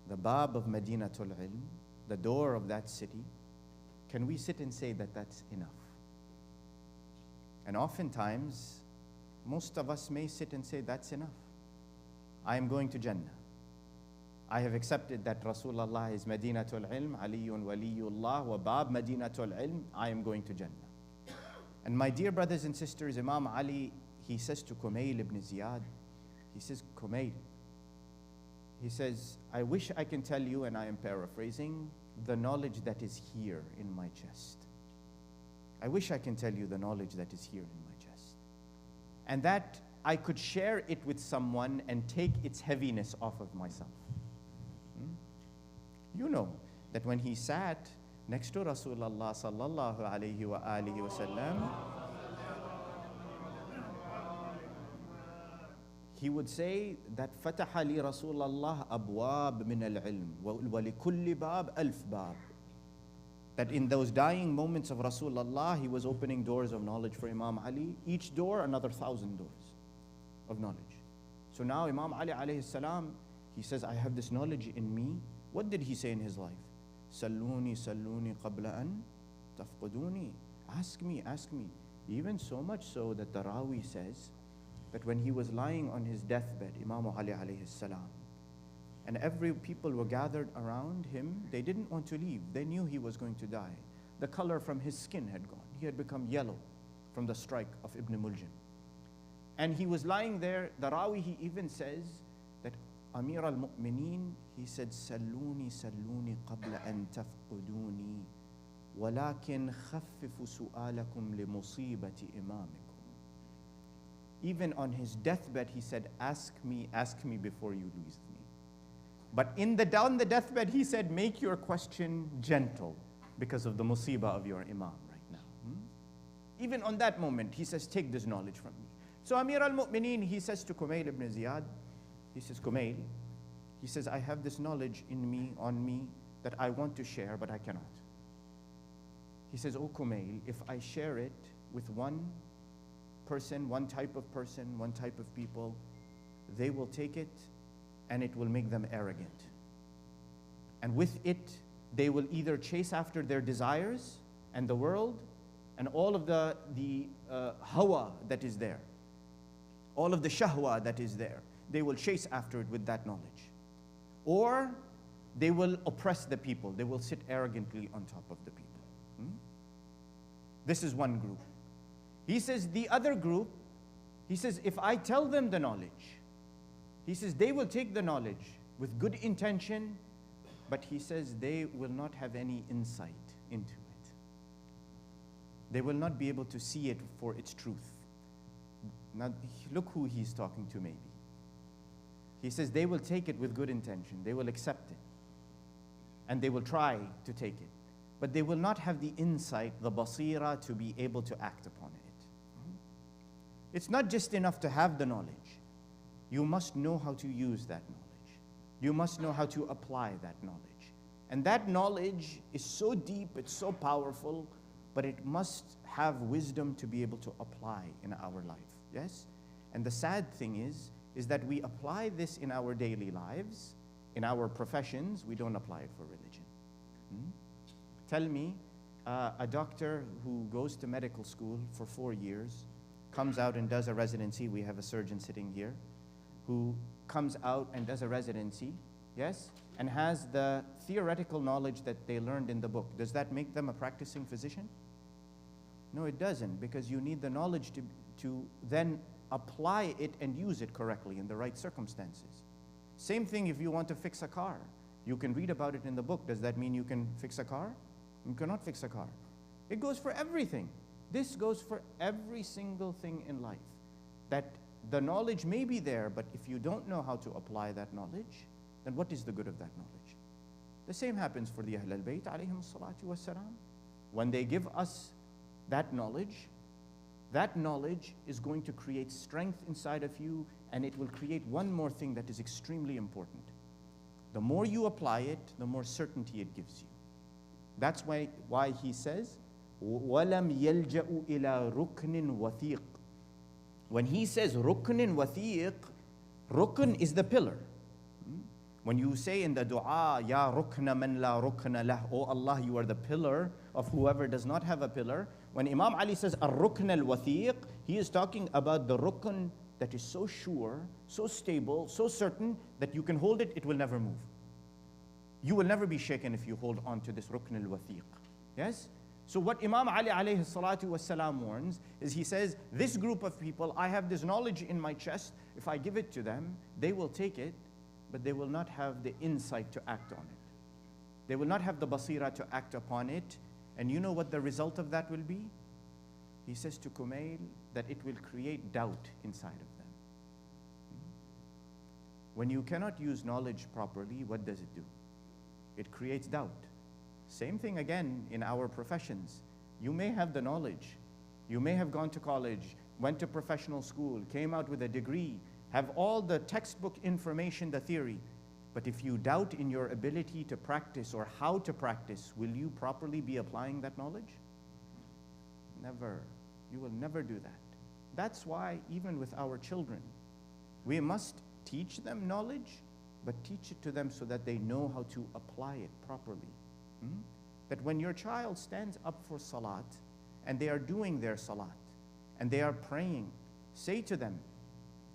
the Bab of Madinatul Ilm, the door of that city, can we sit and say that that's enough? And oftentimes, most of us may sit and say, that's enough. I am going to Jannah. I have accepted that Rasulullah is Madinatul Ilm, Aliyun Waliyullah, wa Bab Madinatul Ilm, I am going to Jannah. And my dear brothers and sisters, Imam Ali, he says to Kumail ibn Ziyad, he says, Kumail, he says, I wish I can tell you, and I am paraphrasing, the knowledge that is here in my chest. I wish I can tell you the knowledge that is here in my chest. And that I could share it with someone and take its heaviness off of myself. You know that when he sat next to Rasulullah sallallahu alayhi wa alihi wa sallam, he would say that فَتَحَ لِي رَسُولَ اللَّهِ أَبْوَابٍ مِنَ الْعِلْمِ وَلِكُلِّ بَابٍ أَلْفْ بَابٍ. That in those dying moments of Rasulullah, he was opening doors of knowledge for Imam Ali. Each door, another 1,000 doors of knowledge. So now Imam Ali alayhi salam, he says, I have this knowledge in me. What did he say in his life? Salluni, salluni qabla an tafquduni. Ask me, ask me. Even so much so that the Rawi says that when he was lying on his deathbed, Imam Ali alayhi salam, and every people were gathered around him, they didn't want to leave. They knew he was going to die. The color from his skin had gone. He had become yellow from the strike of Ibn Muljam. And he was lying there. The Rawi, he even says that Amir al-Mu'mineen, he said, Salluni, salluni qabla an tafquduni, walakin khaffifu su'alakum li musibati imamikum. Even on his deathbed, he said, ask me before you lose me. But down the deathbed, he said, make your question gentle because of the musibah of your imam right now. Even on that moment, he says, take this knowledge from me. So Amir al-Mu'mineen, he says to Kumail ibn Ziyad, he says, Kumail, he says, I have this knowledge in me, on me, that I want to share, but I cannot. He says, oh Kumail, if I share it with one person, one type of person, one type of people, they will take it and it will make them arrogant. And with it, they will either chase after their desires and the world and all of the hawa that is there, all of the shahwa that is there. They will chase after it with that knowledge. Or they will oppress the people. They will sit arrogantly on top of the people. This is one group. He says the other group, he says, if I tell them the knowledge, he says they will take the knowledge with good intention, but he says they will not have any insight into it. They will not be able to see it for its truth. Now look who he's talking to maybe. He says they will take it with good intention. They will accept it. and they will try to take it. But they will not have the insight, the basira, to be able to act upon it. It's not just enough to have the knowledge. You must know how to use that knowledge. You must know how to apply that knowledge. And that knowledge is so deep, it's so powerful, but it must have wisdom to be able to apply in our life. Yes? And the sad thing is that we apply this in our daily lives, in our professions. We don't apply it for religion. Tell me, a doctor who goes to medical school for 4 years, comes out and does a residency. We have a surgeon sitting here who comes out and does a residency, yes, and has the theoretical knowledge that they learned in the book. Does that make them a practicing physician? No, it doesn't, because you need the knowledge to then apply it and use it correctly in the right circumstances. Same thing if you want to fix a car. You can read about it in the book. Does that mean you can fix a car? You cannot fix a car. It goes for everything. This goes for every single thing in life. That the knowledge may be there, but if you don't know how to apply that knowledge, then what is the good of that knowledge? The same happens for the Ahlul Bayt alayhim salatu wassalam. When they give us that knowledge is going to create strength inside of you, and it will create one more thing that is extremely important. The more you apply it, the more certainty it gives you. That's why he says, وَلَمْ يَلْجَأُ إِلَى رُكْنٍ وَثِيقٍ. When he says rukn wathiq, rukn is the pillar. When you say in the dua, Ya rukna man la rukna lah, oh Allah, you are the pillar of whoever does not have a pillar. When Imam Ali says ar-rukn al-wathiq, he is talking about the rukn that is so sure, so stable, so certain that you can hold it, it will never move. You will never be shaken if you hold on to this rukn al-wathiq. Yes? So what Imam Ali alayhi salatu wasalam warns is, he says, this group of people, I have this knowledge in my chest. If I give it to them, they will take it, but they will not have the insight to act on it. They will not have the basira to act upon it. And you know what the result of that will be? He says to Kumail that it will create doubt inside of them. When you cannot use knowledge properly, what does it do? It creates doubt. Same thing again in our professions. You may have the knowledge. You may have gone to college, went to professional school, came out with a degree, have all the textbook information, the theory. But if you doubt in your ability to practice or how to practice, will you properly be applying that knowledge? Never. You will never do that. That's why even with our children, we must teach them knowledge, but teach it to them so that they know how to apply it properly. That when your child stands up for salat and they are doing their salat and they are praying, say to them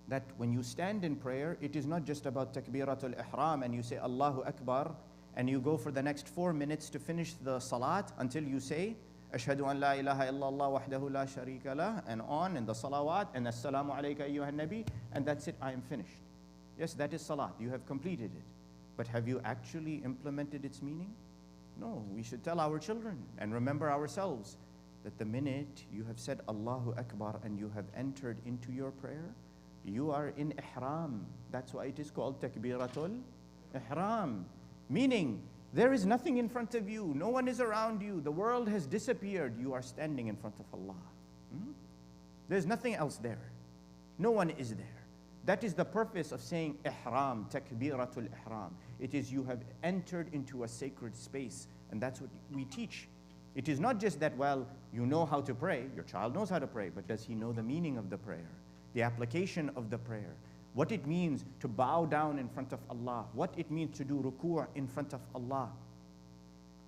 that when you stand in prayer, it is not just about takbiratul ihram and you say Allahu Akbar and you go for the next 4 minutes to finish the salat until you say Ashhadu an la ilaha illallah wahdahu la sharika lah, and on, and the salawat, and assalamu alayka ayyuhan nabi, and that's it, I am finished. Yes, that is salat, you have completed it. But have you actually implemented its meaning? No, we should tell our children and remember ourselves that the minute you have said Allahu Akbar and you have entered into your prayer, you are in ihram. That's why it is called takbiratul ihram. Meaning, there is nothing in front of you. No one is around you. The world has disappeared. You are standing in front of Allah. There's nothing else there. No one is there. That is the purpose of saying ihram, takbiratul ihram. It is you have entered into a sacred space, and that's what we teach. It is not just that, well, you know how to pray, your child knows how to pray, but does he know the meaning of the prayer, the application of the prayer, what it means to bow down in front of Allah, what it means to do ruku' in front of Allah,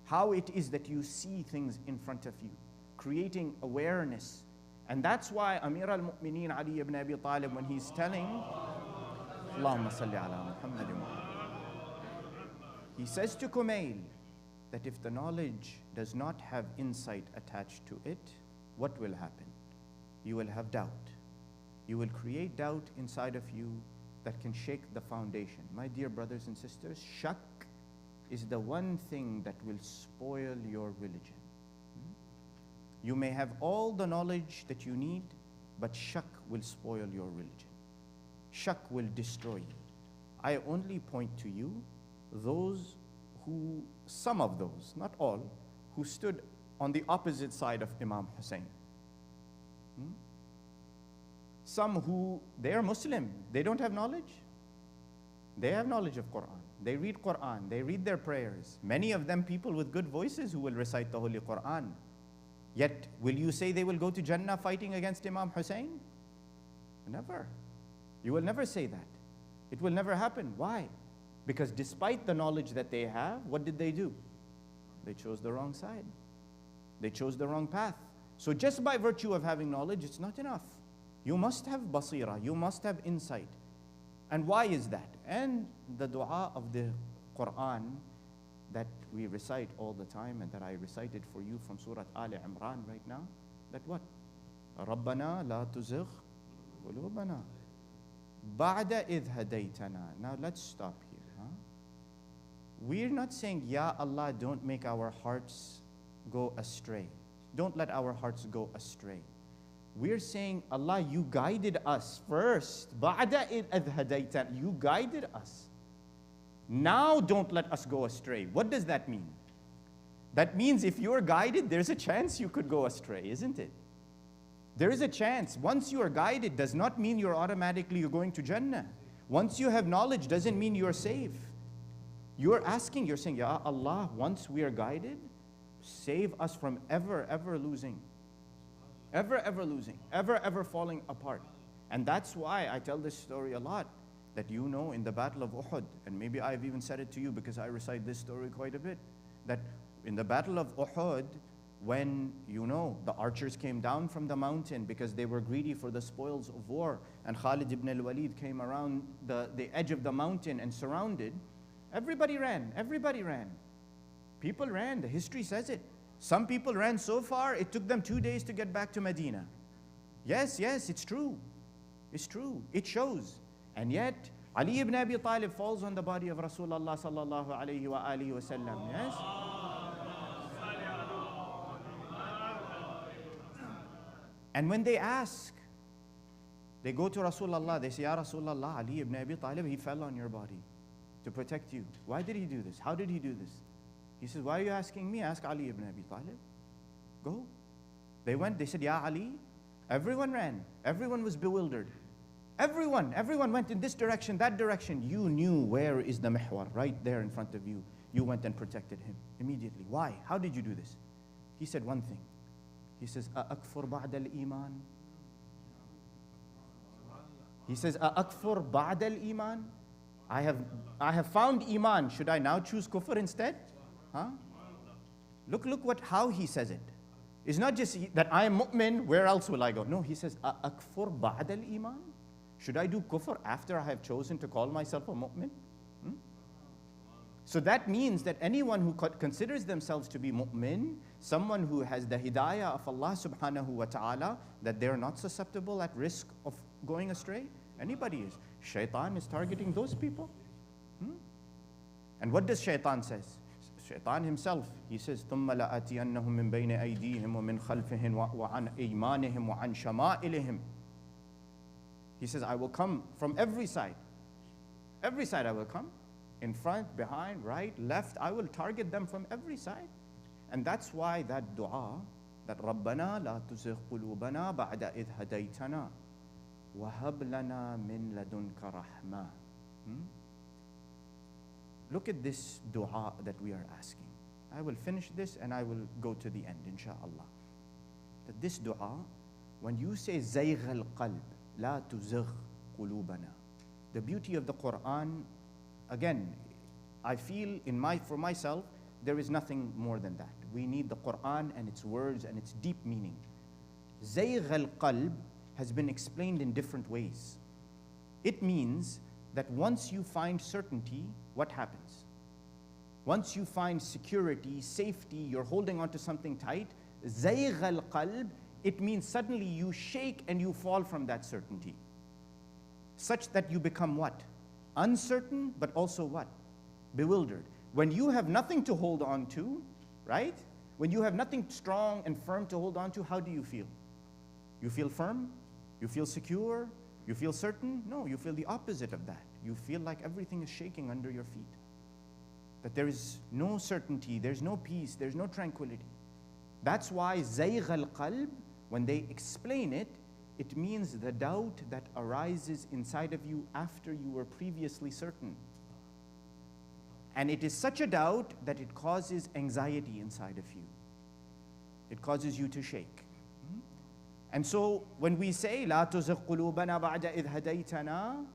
how it is that you see things in front of you, creating awareness. And that's why Amir al-Mu'mineen Ali ibn Abi Talib, when he's telling, Allahumma salli ala Muhammadin, he says to Kumail that if the knowledge does not have insight attached to it, what will happen? You will have doubt. You will create doubt inside of you that can shake the foundation. My dear brothers and sisters, shak is the one thing that will spoil your religion. You may have all the knowledge that you need, but shak will spoil your religion. Shak will destroy you. I only point to you those some of those, not all, who stood on the opposite side of Imam Hussein. Some who, they are Muslim, they don't have knowledge. They have knowledge of Quran. They read Quran, they read their prayers. Many of them people with good voices who will recite the Holy Quran. Yet, will you say they will go to Jannah fighting against Imam Hussein? Never. You will never say that. It will never happen. Why? Because despite the knowledge that they have, what did they do? They chose the wrong side. They chose the wrong path. So just by virtue of having knowledge, it's not enough. You must have basira, you must have insight. And why is that? And the dua of the Quran that we recite all the time and that I recited for you from Surah Al Imran right now, that what? رَبَّنَا لَا تُزِغْ قُلُوبَنَا بَعْدَ إِذْ هَدَيْتَنَا. Now let's stop here. We're not saying, Ya Allah, don't make our hearts go astray. Don't let our hearts go astray. We're saying, Allah, you guided us first. بَعْدَ إِذْ هَدَيْتَنَا. You guided us. Now don't let us go astray. What does that mean? That means if you're guided, there's a chance you could go astray, isn't it? There is a chance. Once you are guided, does not mean you're going to Jannah. Once you have knowledge, doesn't mean you're safe. You're asking, you're saying, Ya Allah, once we are guided, save us from ever losing. Ever losing. Ever falling apart. And that's why I tell this story a lot. That you know in the Battle of Uhud, and maybe I've even said it to you because I recite this story quite a bit, that in the Battle of Uhud, when, you know, the archers came down from the mountain because they were greedy for the spoils of war, and Khalid ibn al-Walid came around the edge of the mountain and surrounded, everybody ran. People ran, the history says it. Some people ran so far, it took them 2 days to get back to Medina. Yes, it's true. It's true. It shows. And yet, Ali ibn Abi Talib falls on the body of Rasulullah sallallahu alayhi wa alihi wa sallam. Yes? And when they ask, they go to Rasulullah, they say, Ya Rasulullah, Ali ibn Abi Talib, he fell on your body to protect you. Why did he do this? How did he do this? He says, why are you asking me? Ask Ali ibn Abi Talib. Go. They went, they said, Ya Ali. Everyone ran. Everyone was bewildered. Everyone went in this direction, that direction. You knew where is the mihwar, right there in front of you. You went and protected him immediately. Why? How did you do this? He said one thing. He says, أَأَكْفُرْ بَعْدَ الْإِيمَانِ. He says, أَأَكْفُرْ بَعْدَ الْإِيمَانِ. I have found Iman. Should I now choose kufr instead? Huh? Look how he says it. It's not just that I am mu'min, where else will I go? No, he says, أَأَكْفُرْ بَعْدَ الْإِيمَانِ. Should I do kufr after I have chosen to call myself a mu'min? So that means that anyone who considers themselves to be mu'min, someone who has the hidayah of Allah subhanahu wa ta'ala, that they're not susceptible at risk of going astray, anybody is. Shaitan is targeting those people. And what does shaitan says? Shaitan himself, he says, ثُمَّ لَأَتِيَنَّهُم مِّن بَيْنِ أَيْدِيهِمْ وَمِنْ خَلْفِهِمْ وَعَنْ أَيْمَانِهِمْ وَعَنْ شَمَائِلِهِمْ. He says, I will come from every side. Every side I will come. In front, behind, right, left. I will target them from every side. And that's why that dua, that رَبَّنَا لَا تُزِغْ قُلُوبَنَا بَعْدَ إِذْ هَدَيْتَنَا وَهَبْ لَنَا مِن لَدُنْكَ رَحْمَةً. Look at this dua that we are asking. I will finish this and I will go to the end, inshaAllah. That this dua, when you say زَيْغَ الْقَلْبِ لَا تُزِغْ قُلُوبَنَا. The beauty of the Quran, again, I feel for myself, there is nothing more than that. We need the Quran and its words and its deep meaning. زَيْغَ الْقَلْبِ has been explained in different ways. It means that once you find certainty, what happens? Once you find security, safety, you're holding on to something tight, زَيْغَ الْقَلْبِ, it means suddenly you shake and you fall from that certainty. Such that you become what? Uncertain, but also what? Bewildered. When you have nothing to hold on to, right? When you have nothing strong and firm to hold on to, how do you feel? You feel firm? You feel secure? You feel certain? No, you feel the opposite of that. You feel like everything is shaking under your feet. that there is no certainty, there's no peace, there's no tranquility. That's why zayg al-qalb, when they explain it, it means the doubt that arises inside of you after you were previously certain. And it is such a doubt that it causes anxiety inside of you. It causes you to shake. And so when we say, لا تزغ قلوبنا بعد إذ هديتنا,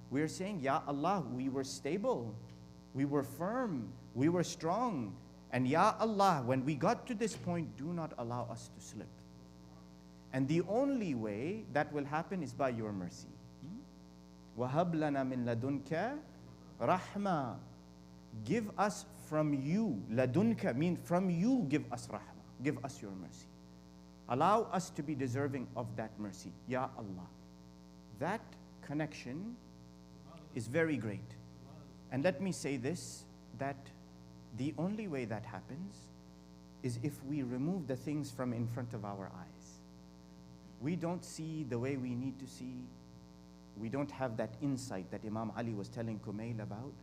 we're saying, Ya Allah, we were stable, we were firm, we were strong. And Ya Allah, when we got to this point, do not allow us to slip. And the only way that will happen is by your mercy. وَهَبْ لَنَا مِن لَدُنْكَ رَحْمَةً. Give us from you. Ladunka means from you, give us rahmah. Give us your mercy. Allow us to be deserving of that mercy. Ya Allah. That connection is very great. And let me say this, that the only way that happens is if we remove the things from in front of our eyes. We don't see the way we need to see. We don't have that insight that Imam Ali was telling Kumail about,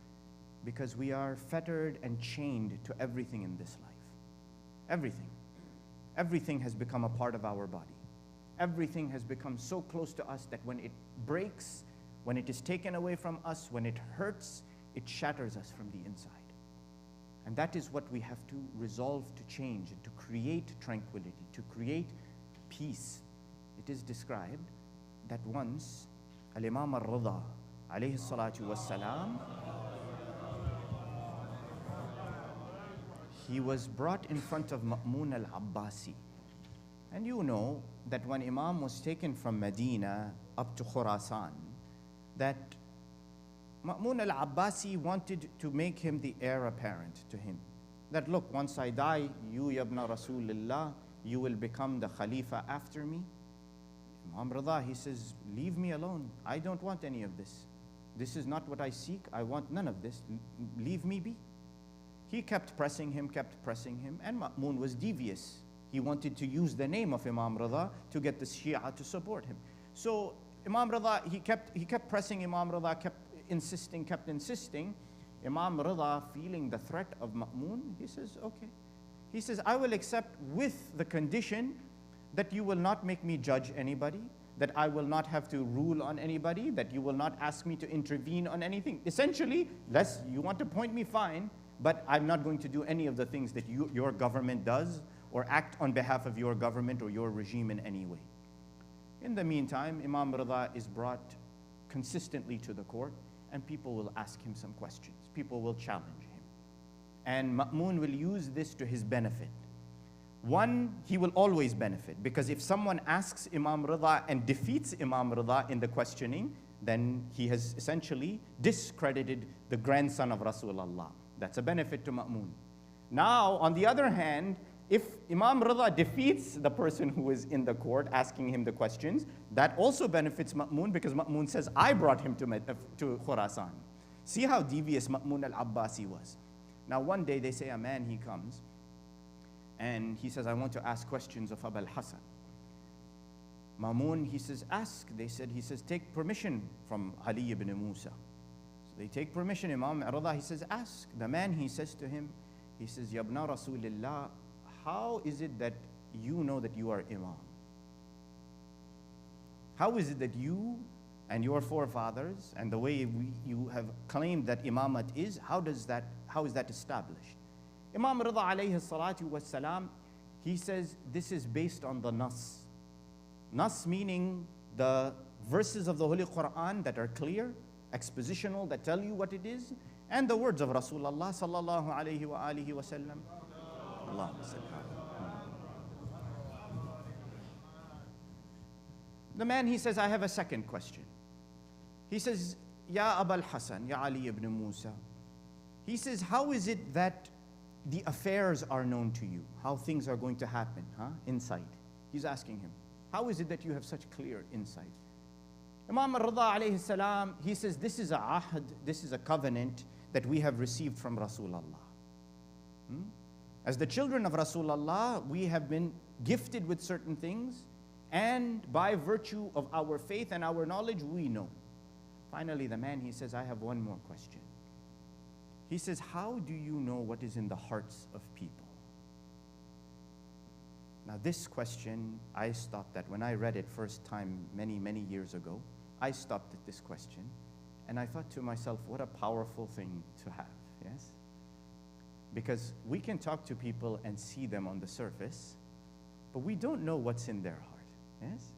because we are fettered and chained to everything in this life. Everything. Everything has become a part of our body. Everything has become so close to us that when it breaks, when it is taken away from us, when it hurts, it shatters us from the inside. And that is what we have to resolve to change and to create tranquility, to create peace. It is described that once Al-Imam Al-Rida, alayhi salatu wassalam, he was brought in front of Ma'mun al-Abbasi. And you know that when Imam was taken from Medina up to Khurasan, that Ma'mun al-Abbasi wanted to make him the heir apparent to him. That look, once I die, you yabna Rasulullah, you will become the Khalifa after me. Imam Rida, he says, leave me alone. I don't want any of this. This is not what I seek. I want none of this. Leave me be. He kept pressing him, and Ma'mun was devious. He wanted to use the name of Imam Rida to get the Shia to support him. So Imam Rida, he kept pressing Imam Rida, kept insisting. Imam Rida, feeling the threat of Ma'mun, he says, okay. He says, I will accept with the condition that you will not make me judge anybody, that I will not have to rule on anybody, that you will not ask me to intervene on anything. Essentially, you want to point me, fine, but I'm not going to do any of the things that your government does or act on behalf of your government or your regime in any way. In the meantime, Imam Rida is brought consistently to the court, and people will ask him some questions. People will challenge him. And Ma'mun will use this to his benefit. One, he will always benefit, because if someone asks Imam Rida and defeats Imam Rida in the questioning, then he has essentially discredited the grandson of Rasulullah. That's a benefit to Ma'mun. Now, on the other hand, if Imam Rida defeats the person who is in the court asking him the questions, that also benefits Ma'mun, because Ma'mun says, I brought him to Khurasan. See how devious Ma'mun al-Abbasi was. Now, one day they say a man, he comes, and he says, I want to ask questions of Abu al-Hasan. Ma'mun, he says, ask. He says, take permission from Ali ibn Musa. So they take permission. Imam Rida, he says, ask. The man, he says to him, he says, Yabna Rasulillah, how is it that you know that you are Imam? How is it that you and your forefathers and the way you have claimed that Imamat is, how is that established? Imam Rida alayhi salatu wassalam, he says this is based on the Nas. Nas meaning the verses of the Holy Quran that are clear, expositional, that tell you what it is, and the words of Rasulullah sallallahu alayhi wa alihi wa sallam. Allahumma salli. The man, he says, I have a second question. He says, Ya Abu al-Hasan, Ya Ali ibn Musa. He says, how is it that the affairs are known to you? How things are going to happen, insight. He's asking him, how is it that you have such clear insight? Imam al-Rida alayhi salam, he says, this is a ahd, this is a covenant that we have received from Rasulullah. As the children of Rasulullah, we have been gifted with certain things, and by virtue of our faith and our knowledge, we know. Finally, the man, he says, I have one more question. He says, how do you know what is in the hearts of people? Now this question, I stopped at, when I read it first time many, many years ago, I stopped at this question, and I thought to myself, what a powerful thing to have, yes? Because we can talk to people and see them on the surface, but we don't know what's in their heart, yes?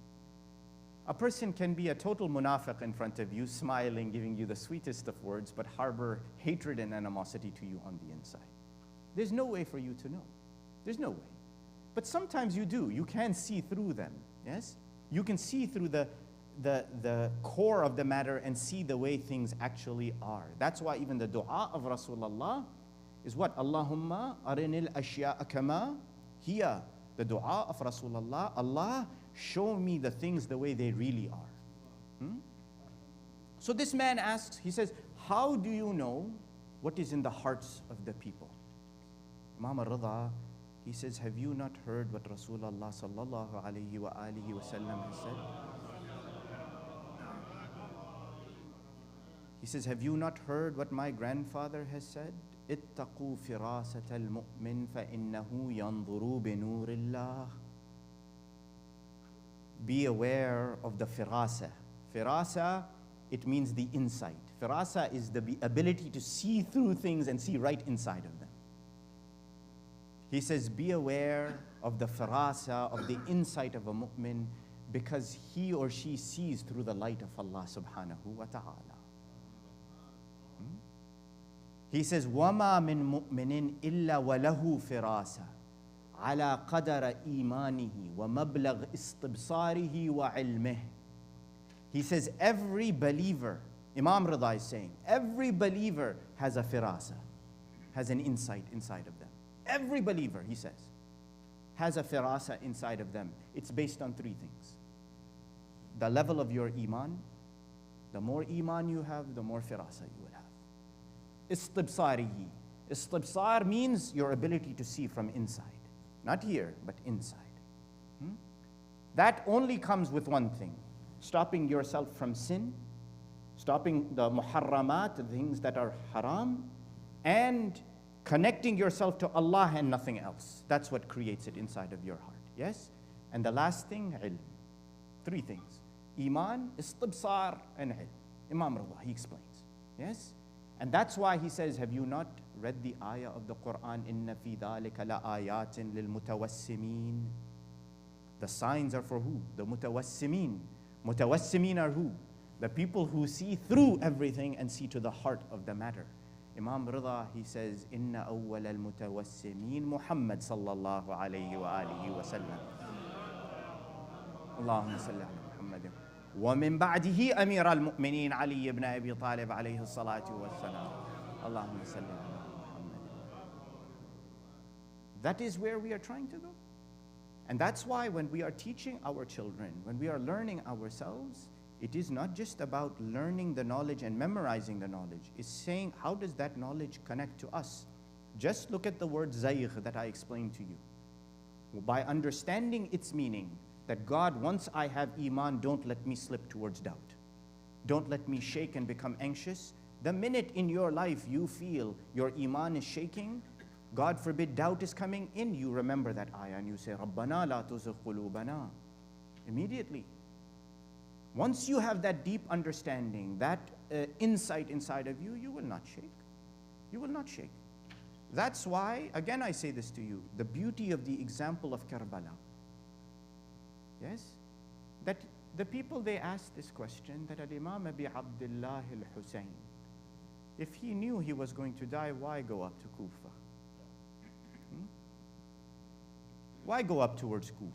A person can be a total munafiq in front of you, smiling, giving you the sweetest of words, but harbor hatred and animosity to you on the inside. There's no way for you to know. There's no way. But sometimes you do. You can see through them, yes? You can see through the core of the matter and see the way things actually are. That's why even the dua of Rasulullah is what? Allahumma arinil ashya'a kama hiya. The dua of Rasulullah, Allah, show me the things the way they really are. So this man asks, he says, how do you know what is in the hearts of the people? Imam al-Rida, he says, have you not heard what Rasulullah sallallahu alayhi wa alihi wa sallam has said? He says, have you not heard what my grandfather has said? اتقوا فراسة المؤمن فإنه ينظر بنور الله. Be aware of the firasa. Firasa, it means the insight. Firasa is the ability to see through things and see right inside of them. He says, be aware of the firasa, of the insight of a mu'min, because he or she sees through the light of Allah subhanahu wa ta'ala. He says, وَمَا مِن مُؤْمِنٍ إِلَّا وَلَهُ فِرَاسَةٌ على قدر إيمانه ومبلغ استبصاره وعلمه. He says every believer, Imam Rida is saying, every believer has a firasa, has an insight inside of them. Every believer, he says, has a firasa inside of them. It's based on three things. The level of your iman, the more iman you have, the more firasa you will have. Istibsarihi. Istibsar means your ability to see from inside. Not here, but inside. That only comes with one thing: stopping yourself from sin, stopping the muharramat, the things that are haram, and connecting yourself to Allah and nothing else. That's what creates it inside of your heart, yes? And the last thing, ilm. Three things: iman, istibsar, and ilm. Imam Rida, he explains, yes? And that's why he says, have you not read the ayah of the Quran, إِنَّ فِي ذَلِكَ لَآيَاتٍ لِلْمُتَوَسِّمِينَ? The signs are for who? The mutawassimin. Mutawassimin are who? The people who see through everything and see to the heart of the matter. Imam Rida, he says, إِنَّ أَوَّلَ الْمُتَوَسِّمِينَ Muhammad sallallahu alayhi wa alihi wa sallam. Allahumma salli ala Muhammadin. ومن بعده أمير المؤمنين علي بن أبي طالب عليه الصلاة والسلام. اللهم صل على محمد. That is where we are trying to go. And that's why when we are teaching our children, when we are learning ourselves, it is not just about learning the knowledge and memorizing the knowledge. It's saying, how does that knowledge connect to us? Just look at the word zayg that I explained to you. By understanding its meaning, that God, once I have iman, don't let me slip towards doubt. Don't let me shake and become anxious. The minute in your life you feel your iman is shaking, God forbid doubt is coming in, you remember that ayah and you say, رَبَّنَا لَا تُزِغْ قُلُوبَنَا. Immediately. Once you have that deep understanding, that insight inside of you, you will not shake. You will not shake. That's why, again I say this to you, the beauty of the example of Karbala. Yes? That the people, they asked this question, that Al-Imam Abi Abdullah al-Hussein, if he knew he was going to die, why go up to Kufa? Why go up towards Kufa?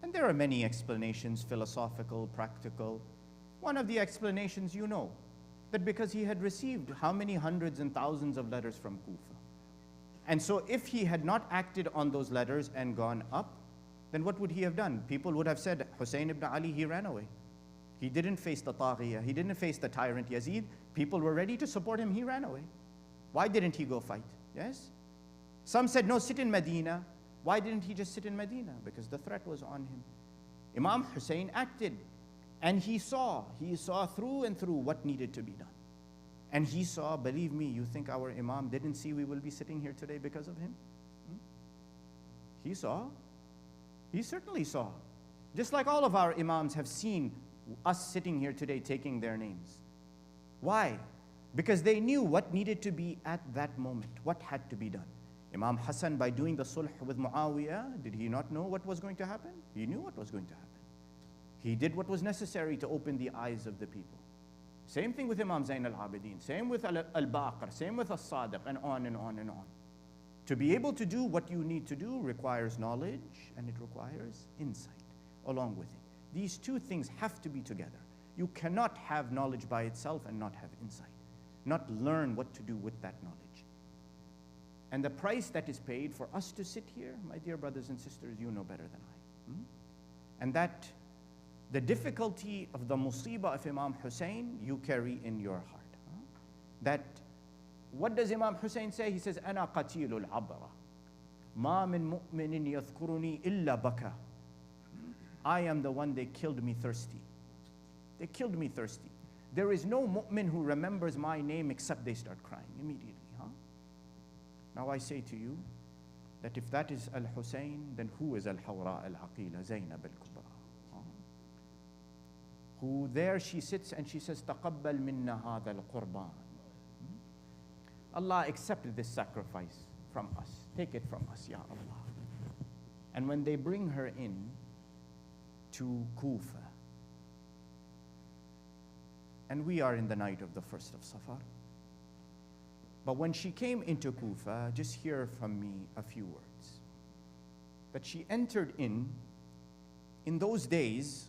And there are many explanations, philosophical, practical. One of the explanations, you know, that because he had received how many hundreds and thousands of letters from Kufa. And so if he had not acted on those letters and gone up, then what would he have done? People would have said, Hussein ibn Ali, he ran away. He didn't face the Taghiyah. He didn't face the tyrant Yazid. People were ready to support him. He ran away. Why didn't he go fight? Yes? Some said, no, sit in Medina. Why didn't he just sit in Medina? Because the threat was on him. Imam Hussein acted. And he saw through and through what needed to be done. And he saw, believe me, you think our Imam didn't see we will be sitting here today because of him? He saw. He certainly saw. Just like all of our Imams have seen us sitting here today taking their names. Why? Because they knew what needed to be at that moment, what had to be done. Imam Hassan, by doing the sulh with Muawiyah, did he not know what was going to happen? He knew what was going to happen. He did what was necessary to open the eyes of the people. Same thing with Imam Zain al-Abidin, same with al-Baqir, same with al-Sadiq, and on and on and on. To be able to do what you need to do requires knowledge and it requires insight along with it. These two things have to be together. You cannot have knowledge by itself and not have insight, not learn what to do with that knowledge. And the price that is paid for us to sit here, my dear brothers and sisters, you know better than I. And that the difficulty of the musibah of Imam Hussein, you carry in your heart. That, what does Imam Hussein say? He says, أَنَا قَتِيلُ الْعَبْرَةِ مَا مِن مُؤْمِنٍ يَذْكُرُنِي إِلَّا بَكَى. I am the one they killed me thirsty. They killed me thirsty. There is no mu'min who remembers my name except they start crying immediately. Now I say to you that if that is Al-Hussein, then who is Al-Hawra Al-Aqila, Zainab Al-Kubra? Who there she sits and she says, تَقَبَّلْ مِنَّا هَذَا الْقُرْبَانِ. Allah accept this sacrifice from us. Take it from us, Ya Allah. And when they bring her in to Kufa, and we are in the night of the 1st of Safar, but when she came into Kufa, just hear from me a few words. That she entered in those days,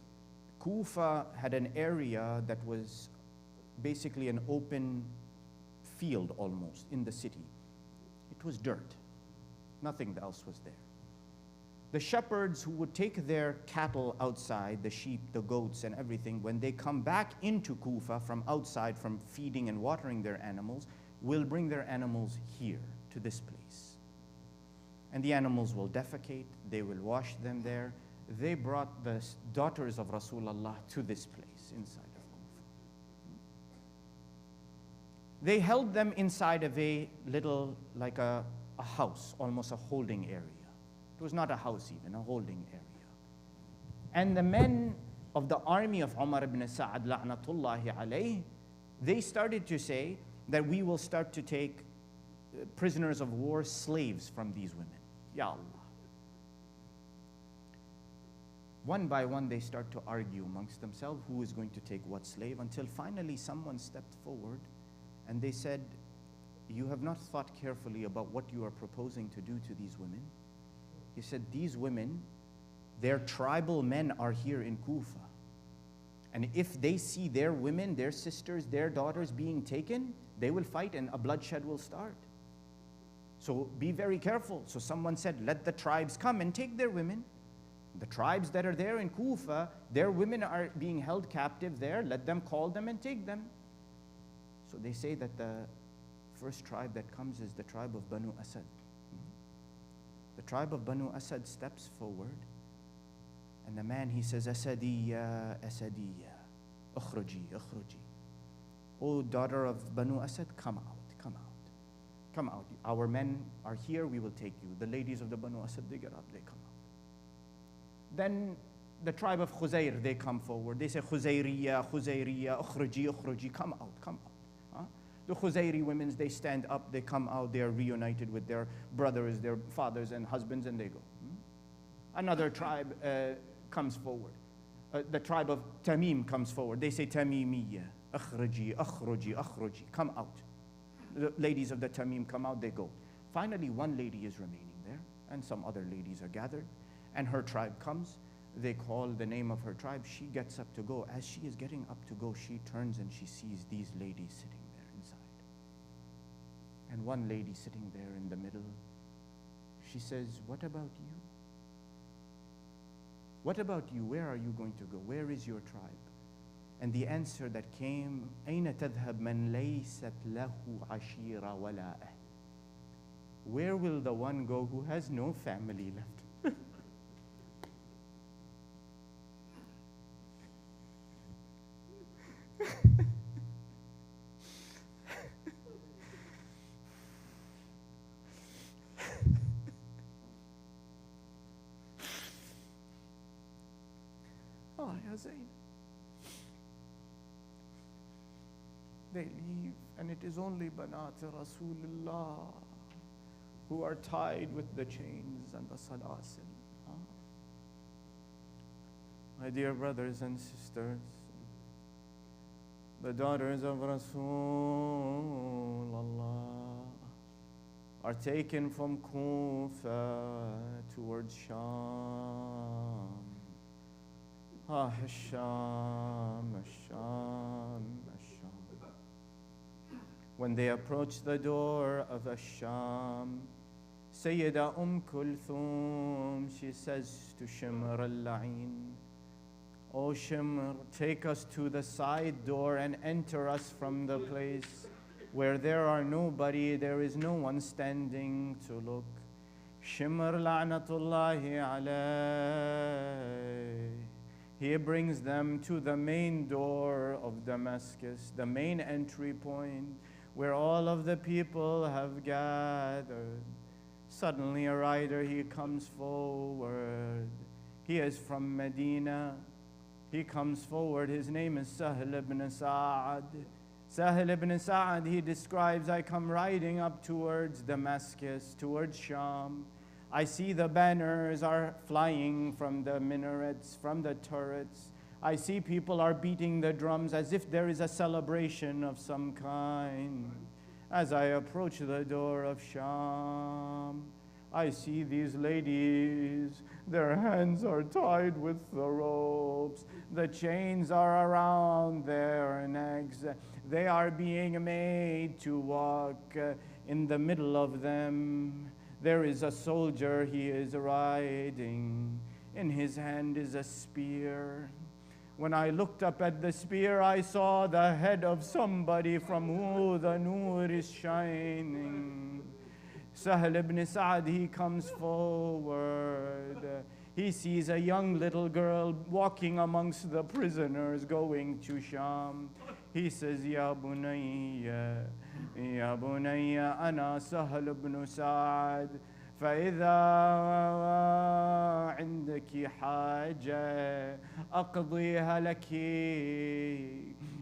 Kufa had an area that was basically an open field almost in the city. It was dirt. Nothing else was there. The shepherds who would take their cattle outside, the sheep, the goats, and everything, when they come back into Kufa from outside, from feeding and watering their animals, will bring their animals here to this place. And the animals will defecate, they will wash them there. They brought the daughters of Rasulullah to this place inside of Kufa. They held them inside of a little, like a house, almost a holding area. It was not a house even, a holding area. And the men of the army of Umar ibn Sa'ad, la'natullahi alayh, they started to say that we will start to take prisoners of war, slaves from these women. Ya Allah. One by one, they start to argue amongst themselves who is going to take what slave, until finally someone stepped forward and they said, you have not thought carefully about what you are proposing to do to these women. He said, these women, their tribal men are here in Kufa. And if they see their women, their sisters, their daughters being taken, they will fight and a bloodshed will start. So be very careful. So someone said, let the tribes come and take their women. The tribes that are there in Kufa, their women are being held captive there. Let them call them and take them. So they say that the first tribe that comes is the tribe of Banu Asad. The tribe of Banu Asad steps forward. And the man, he says, Asadiyya, Asadiyya, ukhruji, ukhruji. Oh, daughter of Banu Asad, come out, come out. Come out. Our men are here, we will take you. The ladies of the Banu Asad, they get up, they come out. Then the tribe of Khuzair, they come forward. They say, Khuzairiyya, Khuzairiyya, ukhruji, ukhruji, come out, come out. The Khuzairi women, they stand up, they come out, they are reunited with their brothers, their fathers and husbands, and they go. Another tribe comes forward. The tribe of Tamim comes forward. They say, Tamimiyya, akhraji, akhraji, akhraji, come out. The ladies of the Tamim come out, they go. Finally, one lady is remaining there, and some other ladies are gathered, and her tribe comes. They call the name of her tribe. She gets up to go. As she is getting up to go, she turns and she sees these ladies sitting there inside. And one lady sitting there in the middle, she says, what about you? What about you? Where are you going to go? Where is your tribe? And the answer that came, أين تذهب من ليست له عشيرة ولا أهل? Where will the one go who has no family left? Zainab. They leave, and it is only Banat Rasulullah who are tied with the chains and the salasil. My dear brothers and sisters, the daughters of Rasulullah are taken from Kufa towards Sham. Sham. When they approach the door of Sham, Sayyida Kulthum, she says to Shimr al-La'in, "O Shimr, take us to the side door and enter us from the place where there are nobody, there is no one standing to look." Shimr la'natullahi alayh, he brings them to the main door of Damascus, the main entry point where all of the people have gathered. Suddenly a rider, he comes forward. He is from Medina. He comes forward. His name is Sahl ibn Sa'ad. Sahl ibn Sa'ad, he describes, "I come riding up towards Damascus, towards Sham. I see the banners are flying from the minarets, from the turrets. I see people are beating the drums as if there is a celebration of some kind. As I approach the door of Sham, I see these ladies. Their hands are tied with the ropes. The chains are around their necks. They are being made to walk. In the middle of them, there is a soldier. He is riding. In his hand is a spear. When I looked up at the spear, I saw the head of somebody from who the nur is shining." Sahl ibn Sa'ad, he comes forward. He sees a young little girl walking amongst the prisoners going to Sham. He says, "Ya bunayya, ya bunayya, ana Sahl ibn Sa'ad. فإذا عندك حاجة أقضيها لك."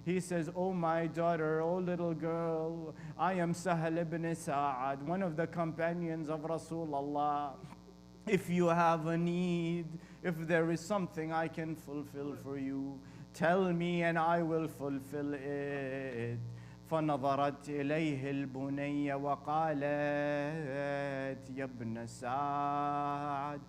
He says, "Oh my daughter, oh little girl, I am Sahl ibn Sa'ad, one of the companions of Rasulullah. If you have a need, if there is something I can fulfill for you, tell me and I will fulfill it." فنظرت إليه البنية وقالت: "يا ابن سعد،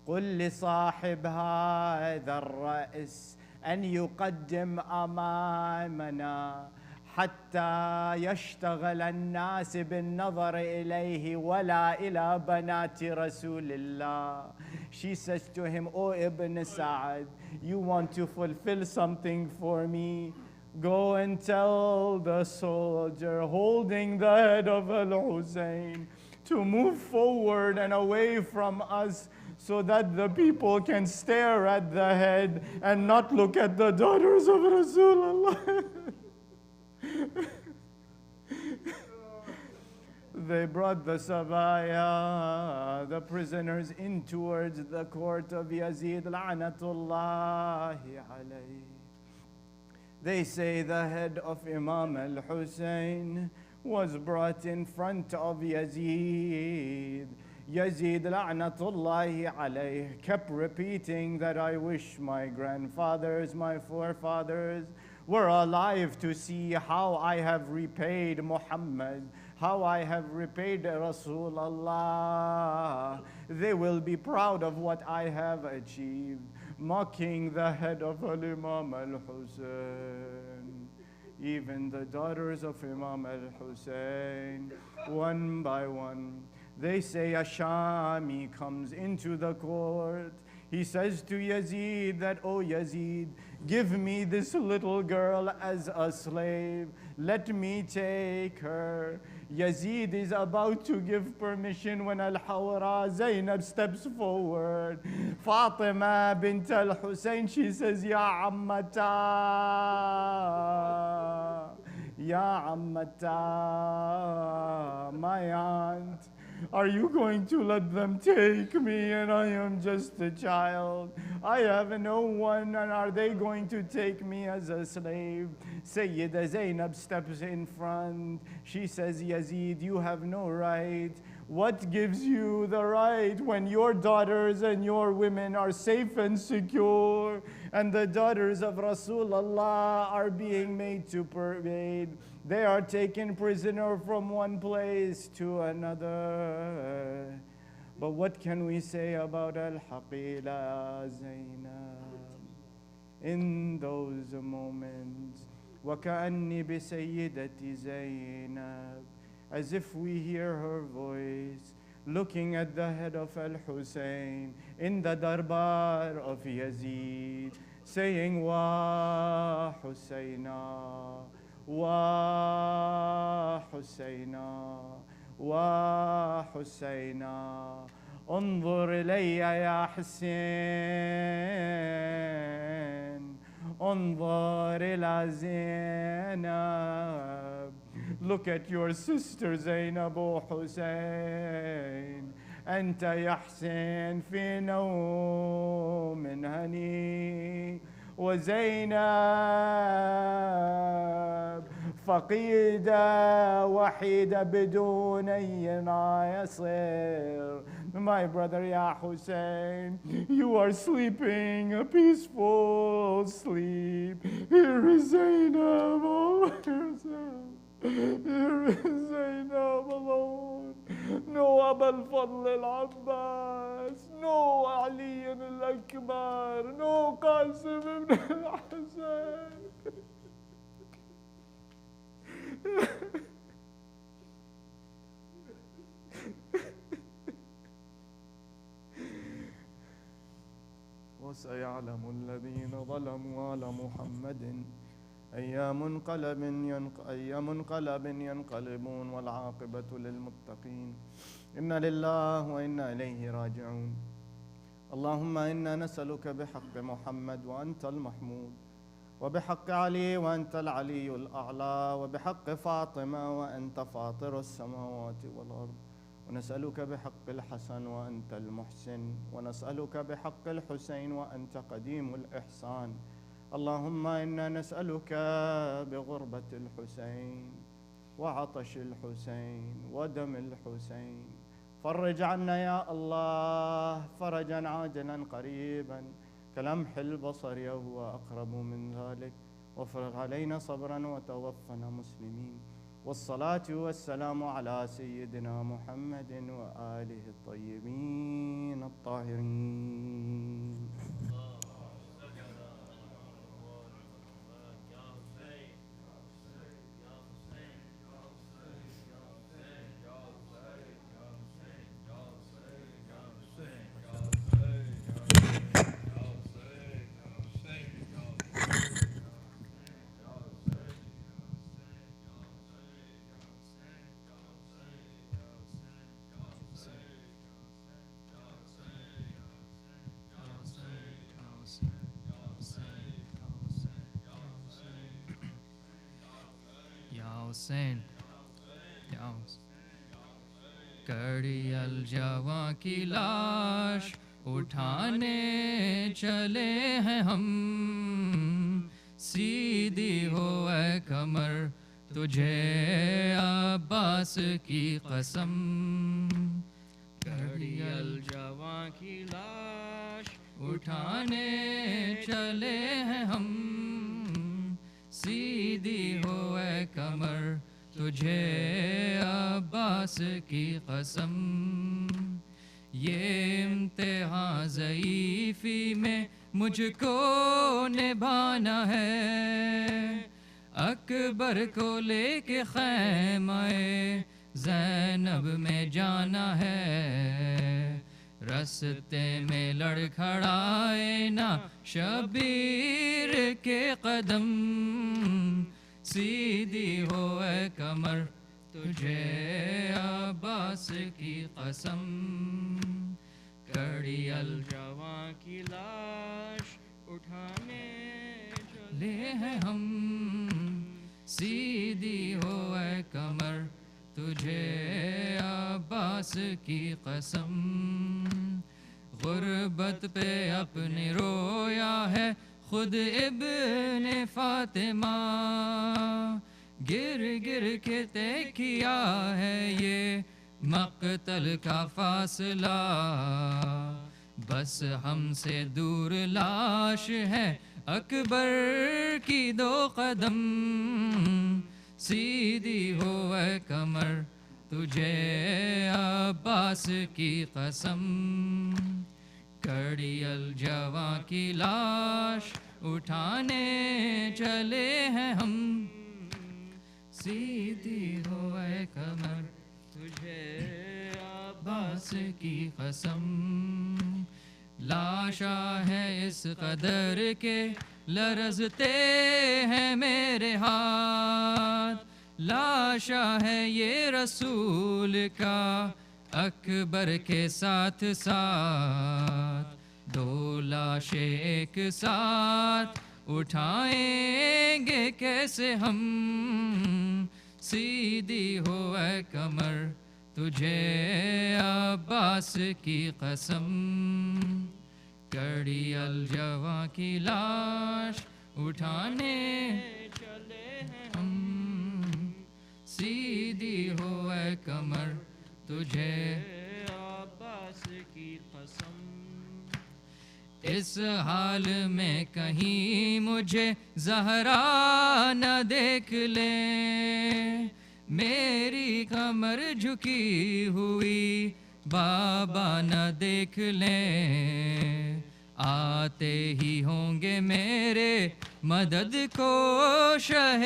قل لصاحب هذا الرأس أن يقدم أمامنا حتى يشتغل الناس بالنظر إليه ولا إلى بنات رسول الله." She says to him, "O Ibn Sa'ad, you want to fulfill something for me? Go and tell the soldier holding the head of Al-Hussein to move forward and away from us so that the people can stare at the head and not look at the daughters of Rasulullah." They brought the sabaya, the prisoners, in towards the court of Yazid la'natullahi alayhi. They say the head of Imam al-Hussein was brought in front of Yazid. Yazid la'natullahi alayh kept repeating that, "I wish my grandfathers, my forefathers were alive to see how I have repaid Muhammad, how I have repaid Rasulullah. They will be proud of what I have achieved." Mocking the head of Imam al-Hussein. Even the daughters of Imam al-Hussein, one by one, they say a Shami comes into the court. He says to Yazid that, "Oh Yazid, give me this little girl as a slave. Let me take her." Yazid is about to give permission when Al-Hawra Zainab steps forward. Fatima bint Al-Hussein, she says, "Ya Ammata, Ya Ammata, my aunt, are you going to let them take me, and I am just a child? I have no one, and are they going to take me as a slave? Sayyida Zainab steps in front. She says, Yazid, you have no right. What gives you the right when your daughters and your women are safe and secure, and the daughters of Rasulullah are being made to parade? They are taken prisoner from one place to another. But what can we say about Al-Haqila Zainab? In those moments, وَكَأَنِّي بِسَيِّدَةِ زَيْنَبْ, as if we hear her voice, looking at the head of Al-Hussein in the darbar of Yazid, saying, Wa Husayna, Wa Husayna, Wa Husayna, انظر إلي يا حسين, انظر إلى زينب. Look at your sister Zainab, O Hussein. أنت يا حسين في نوم هني, وزينب فقيدة وحيدة بدون أي ناصر. My brother Ya Hussein, you are sleeping a peaceful sleep. Here is Zainab, oh, here is Zainab. Here is Zainab alone. No Abu al-Fadl al-Abbas, no Ali al-Akbar, no Qasim ibn al-Hasan. وسيعلم الذين ظلموا على محمد أي منقلب ينقلبون والعاقبة للمتقين. إن لله وإنا إليه راجعون. اللهم إنا نسألك بحق محمد وأنت المحمود, وبحق علي وأنت العلي الأعلى, وبحق فاطمة وأنت فاطر السماوات والأرض, ونسألك بحق الحسن وأنت المحسن, ونسألك بحق الحسين وأنت قديم الإحسان. اللهم إنا نسألك بغربة الحسين وعطش الحسين ودم الحسين, فرج عنا يا الله فرجا عاجلا قريبا كلمح البصر وهو أقرب من ذلك, وافرغ علينا صبرا وتوفنا مسلمين. والصلاة والسلام على سيدنا محمد وآله الطيبين الطاهرين. Hussein, कड़ी अलजवा की लाश उठाने चले हैं हम, सीधी हो ऐ कमर तुझे अब्बास की कसम. कड़ी अलजवा की लाश उठाने चले हैं हम, सीधी हो ऐ कमर तुझे अब्बास की कसम. ये इम्तिहान ज़ईफ़ी में मुझको निभाना है, अकबर को लेके ख़ैमाए ज़ैनब में जाना है. रस्ते में लड़खड़ाए ना शबीर के कदम, सीधी हो ऐ कमर तुझे अब्बास की कसम. कड़ी अलजवा की लाश उठाने चले हैं हम, سیدھی ہو اے کمر تجھے عباس کی قسم غربت پہ اپنی رویا ہے خود ابن فاطمہ گر گر کے طے کیا ہے یہ مقتل کا فاصلہ بس ہم سے دور لاش ہے اکبر کی 2 قدم سیدھی ہو اے کمر تجھے عباس کی قسم کڑی الجواں کی لاش اٹھانے چلے ہیں ہم سیدھی ہو اے کمر تجھے عباس کی قسم لاشا ہے اس قدر کے لرزتے ہیں میرے ہاتھ لاشا ہے یہ رسول کا اکبر کے ساتھ ساتھ 2 لاشیں ایک ساتھ اٹھائیں گے کیسے ہم سیدھی ہو اے کمر تجھے عباس کی قسم کڑی الجواں کی لاش اٹھانے چلے ہیں ہم سیدھی ہو اے کمر تجھے عباس کی قسم اس حال میں کہیں مجھے زہرا نہ دیکھ لے میری کمر جھکی ہوئی بابا نہ دیکھ لیں آتے ہی ہوں گے میرے مدد کو شہ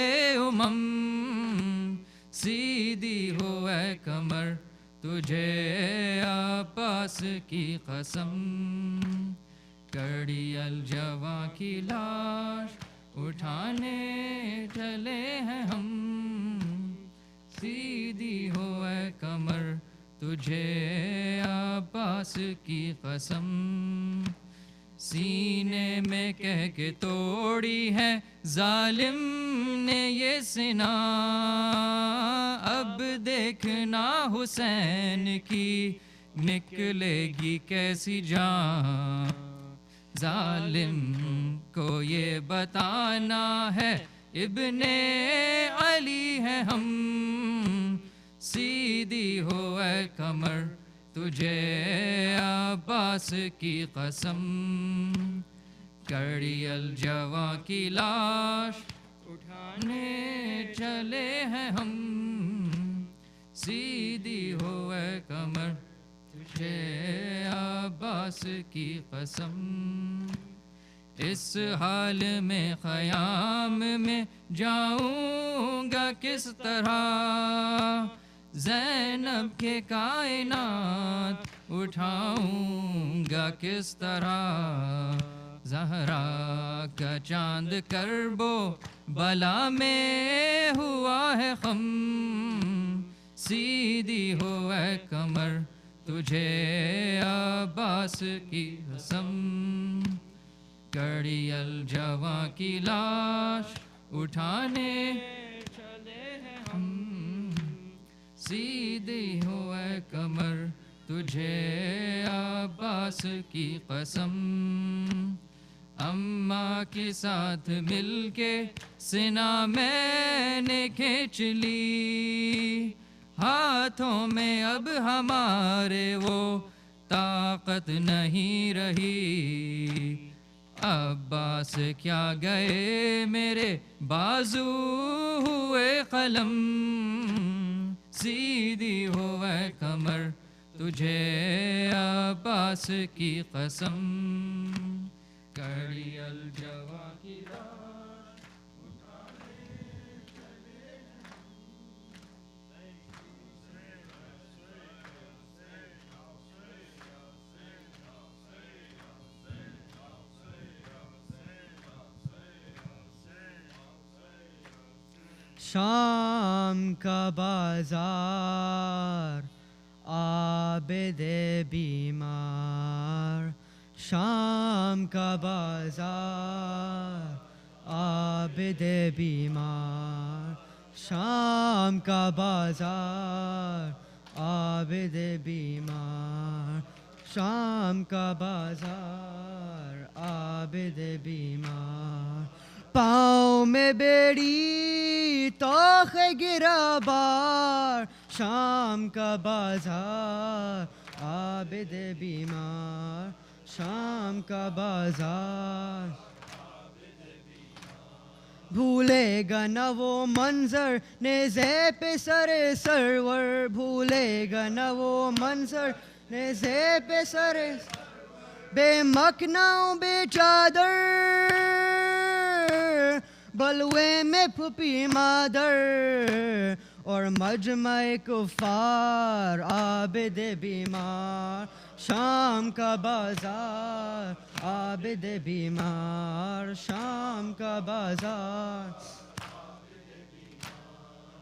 سیدھی ہو اے کمر تجھے عباس کی قسم کڑی الجواں کی لاش اٹھانے چلے ہیں ہم سیدھی ہو اے کمر تجھے عباس کی قسم سینے میں کہہ کے توڑی ہے ظالم نے یہ سنا اب دیکھنا حسین کی نکلے گی کیسی جان ظالم کو یہ بتانا ہے ابن علی ہے ہم سیدھی ہو اے کمر تجھے عباس کی قسم کڑی الجواں کی لاش اٹھانے چلے ہیں ہم سیدھی ہو اے کمر تجھے عباس کی قسم اس حال میں خیام میں جاؤں گا کس طرح زینب کے کائنات اٹھاؤں گا کس طرح زہرا کا چاند کربو بلا میں ہوا ہے خم سیدھی ہو اے کمر تجھے عباس کی قسم کڑی الجواں کی لاش اٹھانے چلے ہیں ہم سیدھی ہو اے کمر تجھے عباس کی قسم اماں کے ساتھ مل کے سنا میں نے کھینچ لی ہاتھوں میں اب ہمارے وہ طاقت نہیں رہی عباس کیا گئے میرے بازو ہوئے قلم سیدھی ہو اے کمر تجھے عباس کی قسم کڑی الجواں کی لاش اٹھانے چلے شام کا بازار عابد بیمار شام کا بازار عابد بیمار شام کا بازار عابد بیمار شام کا بازار عابد بیمار پاؤں میں بیڑی توخ گرا بار شام کا بازار عابد بیمار شام کا بازار بھولے گا نہ وہ منظر نیزے پہ سر سرور بھولے گا نہ وہ منظر نیزے پہ سر بے مکناؤں بے چادر بلوے میں پھپھی مادر اور مجمع کفار عابد بیمار شام کا بازار عابد بیمار شام کا بازار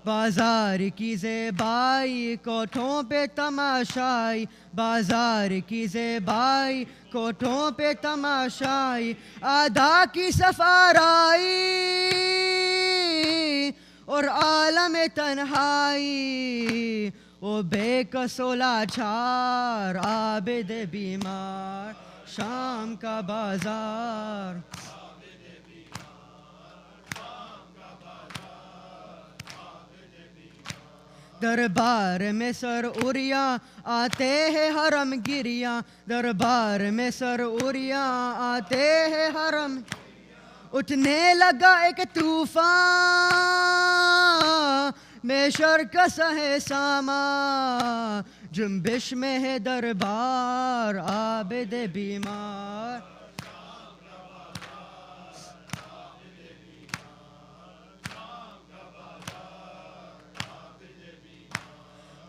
بازار کی زیبائی کوٹھوں پہ تماشائی بازار کی زیبائی کوٹھوں پہ تماشائی آدھا کی سفارائی اور عالم تنہائی وہ بے کسو لاچار عابد بیمار شام کا بازار دربار میں سر اریاں آتے ہیں حرم گریاں دربار میں سر اریاں آتے ہیں حرم اٹھنے لگا ایک طوفان میں شرکس ہے ساما جنبش میں ہے دربار عابد بیمار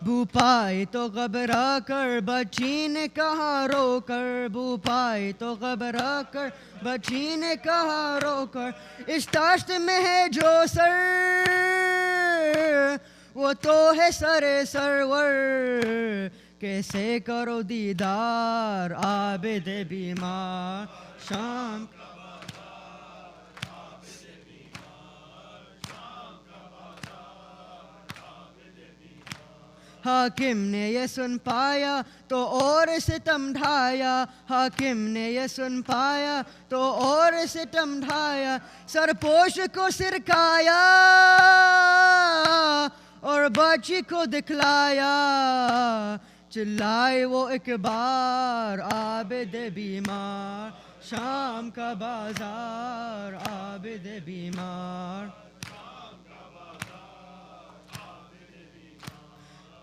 بو پائے تو گھبرا کر بچی نے کہا رو کر بو پائے تو گھبرا کر بچی نے کہا رو کر اس داشت میں ہے جو سر وہ تو ہے سر سرور کیسے کرو دیدار عابد بیمار شام حاکم نے یہ سن پایا تو اور ستم ڈھایا حاکم نے یہ سن پایا تو اور ستم ڈھایا سرپوش کو سرکایا اور بچی کو دکھلایا چلائے وہ ایک بار عابد بیمار شام کا بازار عابد بیمار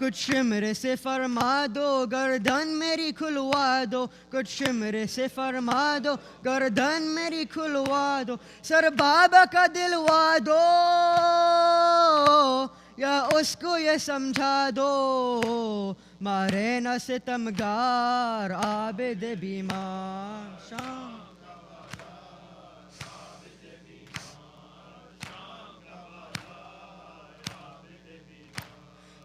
کچھ شمرے سے فرما دو گردن میری کھلوا دو کچھ شمرے سے فرما دو گردن میری کھلوا دو سر بابا کا دلوا دو یا اس کو یہ سمجھا دو مارے نہ ستمگار عابد بیمار شام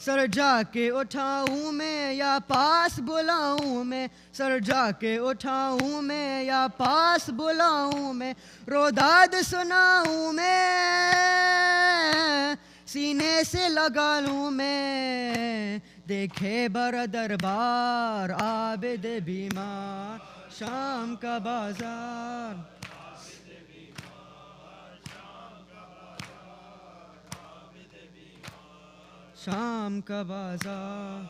سر جا کے اٹھاؤں میں یا پاس بلاؤں میں سر جا کے اٹھاؤں میں یا پاس بلاؤں میں روداد سناؤں میں سینے سے لگا لوں میں دیکھے بر دربار عابد بیمار شام کا بازار شام کا بازار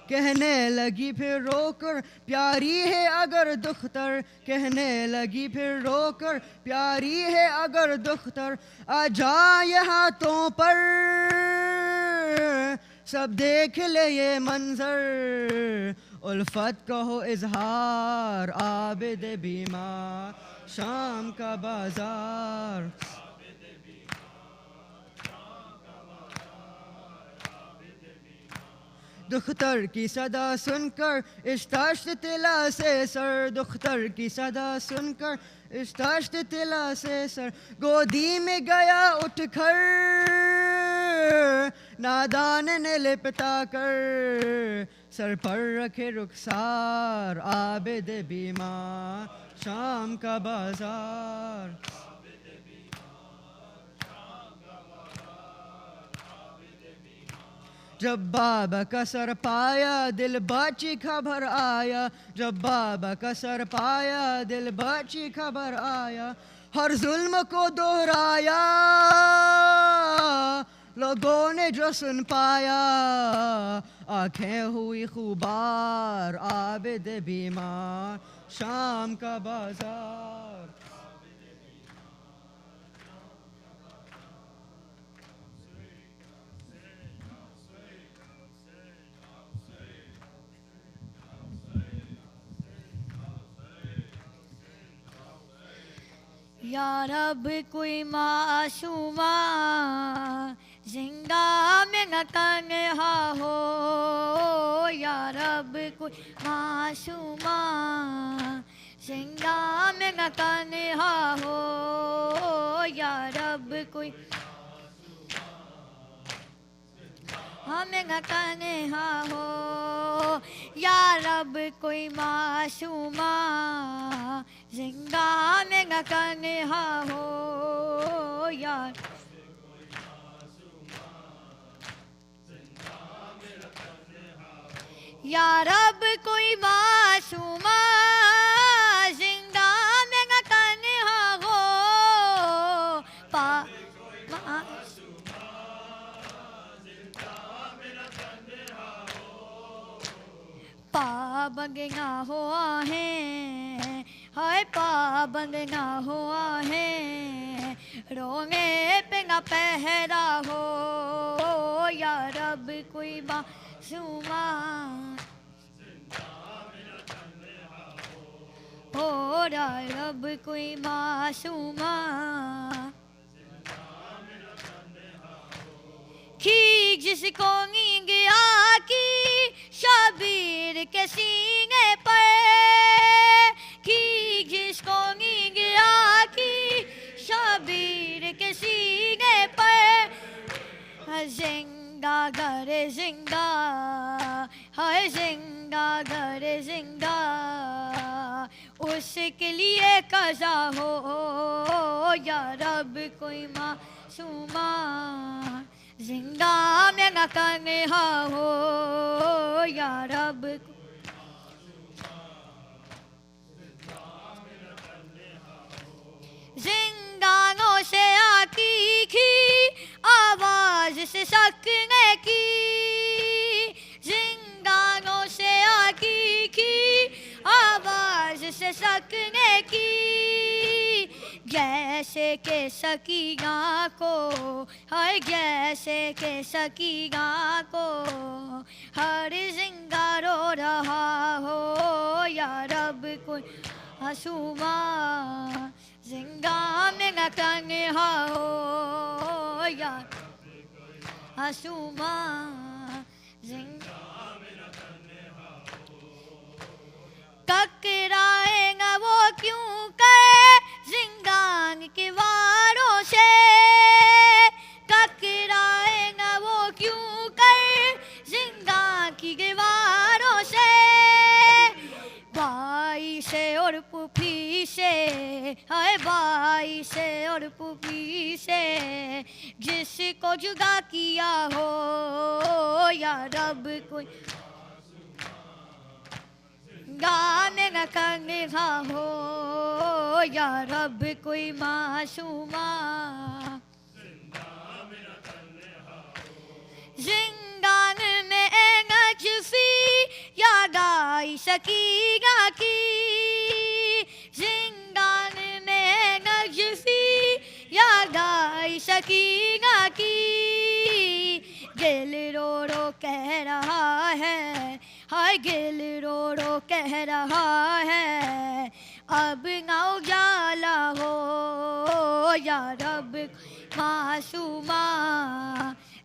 کہنے لگی پھر رو کر پیاری ہے اگر دختر کہنے لگی پھر رو کر پیاری ہے اگر دختر آ جا یہ ہاتھوں پر سب دیکھ لے یہ منظر الفت کہو اظہار عابد بیمار شام کا بازار دختر کی صدا سن کر اشتاشت تلا سے سر دختر کی صدا سن کر اشتاشت تلا سے سر گودی میں گیا اٹھ کر نادان نے لپٹا کر سر پر رکھے رخسار عابد بیمار شام کا بازار جب بابا کا سر پایا دل بچی خبر آیا جب بابا کا سر پایا دل بچی خبر آیا ہر ظلم کو دہرایا لوگوں نے جو سن پایا آنکھیں ہوئی خوبار عابد بیمار شام کا بازار یا رب کوئی معصومہ زندہ میں نہ تنہا ہو یا رب کوئی معصومہ زندہ میں نہ تنہا ہو یا رب کوئی ہمیں نہ تنہا ہو یا رب کوئی معصومہ زندہ میں نہ تنہا ہو یا رب کوئی معصومہ زندہ میں نہ تنہا ہو پابند نہ ہوا ہے ہائے پابند نہ ہوا ہے رونے پہ نہ پہرا ہو یا رب کوئی معصومہ ہو یا رب کوئی معصومہ کی جس کو نیند آکی شبیر کے سینے پر کی جس کو نیند آکی شبیر کے سینے پر زندہ گھر زندہ ہے زندہ گھر زندہ اس کے لیے قضا ہو یا رب کوئی معصومہ زندہ میں نہ تنہا ہو یا رب زندانوں سے آتی تھی آواز سے سکنے کی زندانوں سے آتی تھی آواز سے سکنے کی جیسے کہ سکینہ کو ہر جیسے کہ سکینہ کو ہر زندہ رو رہا ہو یا رب کوئی معصومہ زندہ میں نہ تنہا ہو یا معصومہ زندہ ٹکرائے گا وہ کیوں کہ زندان کے واروں سے ٹکرائے گا وہ کیوں کہ زندان کی دیواروں سے بھائی سے اور پھوپھی سے ہائے بھائی سے اور پھوپھی سے جس کو جدا کیا ہو یا رب کوئی گانے نہ کرنے ہو یا رب کوئی معصومہ زندان میں نجفی یاد آئی سکینہ کی زندان میں نجفی یاد آئی سکینہ کی دل رو رو کہہ رہا ہے ہائے دل رو رو کہہ رہا ہے اب نہ اجالا ہو یا رب معصومہ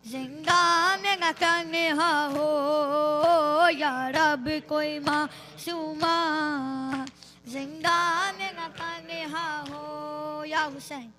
زندہ میں نہ تنہا ہو یا رب کوئی معصومہ زندہ میں نہ تنہا ہو یا حسین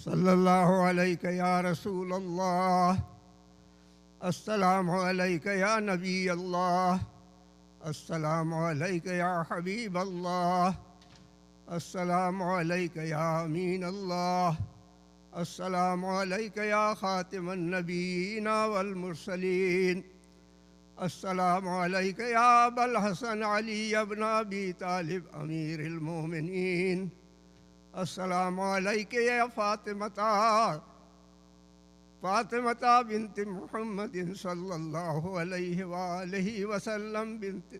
صلی اللہ علیہ یا رسول اللہ، السلام علیک یا نبی اللہ، السلام علیک یا حبیب اللہ، السلام علیک یا امین اللہ، السلام علیک یا خاتم النبیین والمرسلین، السلام علیک یا ابا الحسن علی ابن ابی طالب امیر المومنین، السلام علیک یا فاطمة بنت محمد صلی اللہ علیہ وآلہ وسلم بنت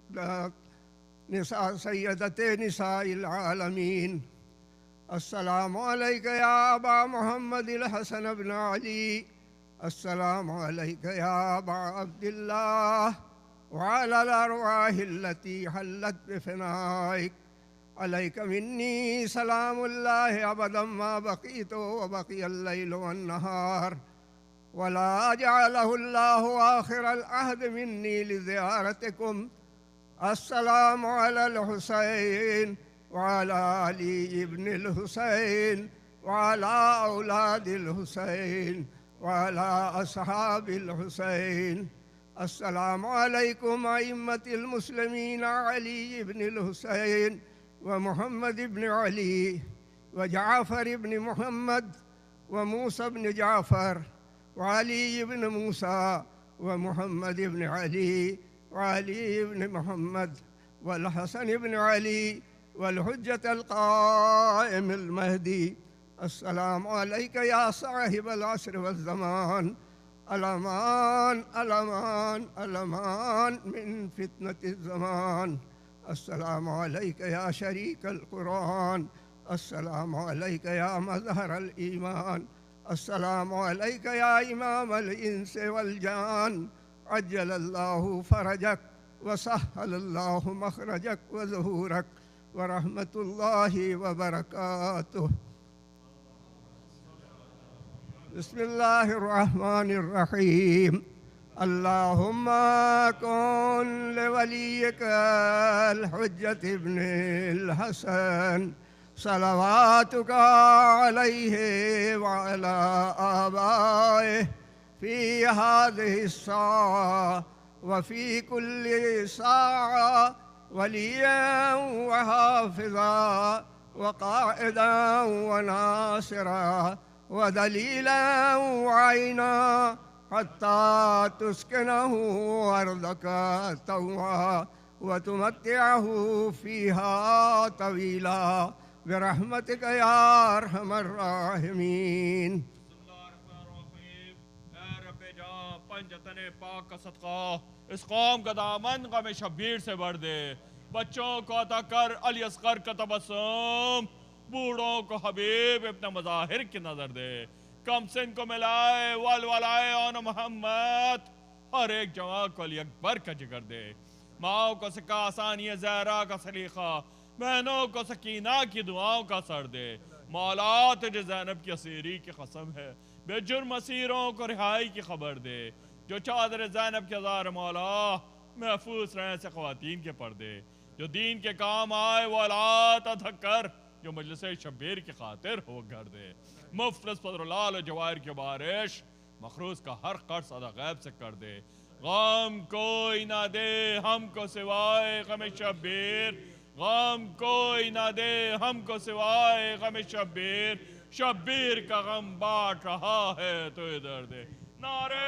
نساء سیدت نساء العالمین، السلام علیک یا ابا محمد الحسن بن علی، السلام علیک یا ابا عبداللہ، وعلى الارواح التي حلت بفنائک، علیک منی سلام اللہ ابدا ما بقیت وبقی اللیل والنہار، ولا جعله الله آخر العهد مني لزيارتكم، السلام على الحسين وعلى علي ابن الحسين وعلى أولاد الحسين وعلى أصحاب الحسين، السلام عليكم أئمة المسلمين علي ابن الحسين ومحمد بن علي وجعفر بن محمد وموسى بن جعفر وعلي بن موسى ومحمد بن علي وعلي بن محمد والحسن بن علي والحجة القائم المهدي، السلام عليك يا صاحب العصر والزمان، الأمان الأمان الأمان من فتنة الزمان، السلام عليك يا شريك القرآن، السلام عليك يا مظهر الإيمان، السلام عليك يا إمام الإنس والجان، عجل الله فرجك وسهل الله مخرجك وظهورك ورحمة الله وبركاته. بسم الله الرحمن الرحيم. اللهم كن لوليك الحجة ابن الحسن صلواتك عليه وعلى آبائه في هذه الساعة وفي كل ساعة وليا وحافظا وقائدا وناصرا ودليلا وعينا حتى تسكنه أرضك طوعا وتمتعه فيها طويلا برحمتك يا أرحم الراحمين. اے رب جاں پنجتن پاک کا صدقہ اس قوم کا دامن غم شبیر سے بھر دے، بچوں کو عطا کر علی اصغر کا تبسم، بوڑھوں کو حبیب ابن مظاہر کی نظر دے، کم سن کو ملائے والولائے آن محمد، ہر ایک جوان کو علی اکبر کا جگر دے، ماں کو سکا آسانی زہرا کا سلیقہ، بہنوں کو سکینہ کی دعاؤں کا سر دے، مولا تجھے زینب کی اسیری کی قسم ہے، بے جرم اسیروں کو رہائی کی خبر دے، جو چادر زینب کے زار مولا محفوظ رہے سے خواتین کے پردے، جو دین کے کام آئے وہ اولاد ادا کر، جو مجلس شبیر کی خاطر ہو گھر دے، مفلس فضل لال جواہر کی بارش، مخروض کا ہر قرض ادا غیب سے کر دے، غم کوئی نہ دے ہم کو سوائے غم شبیر، غم کوئی نہ دے ہم کو سوائے غم شبیر، شبیر کا غم بانٹ رہا ہے تو ادھر دے، نعرے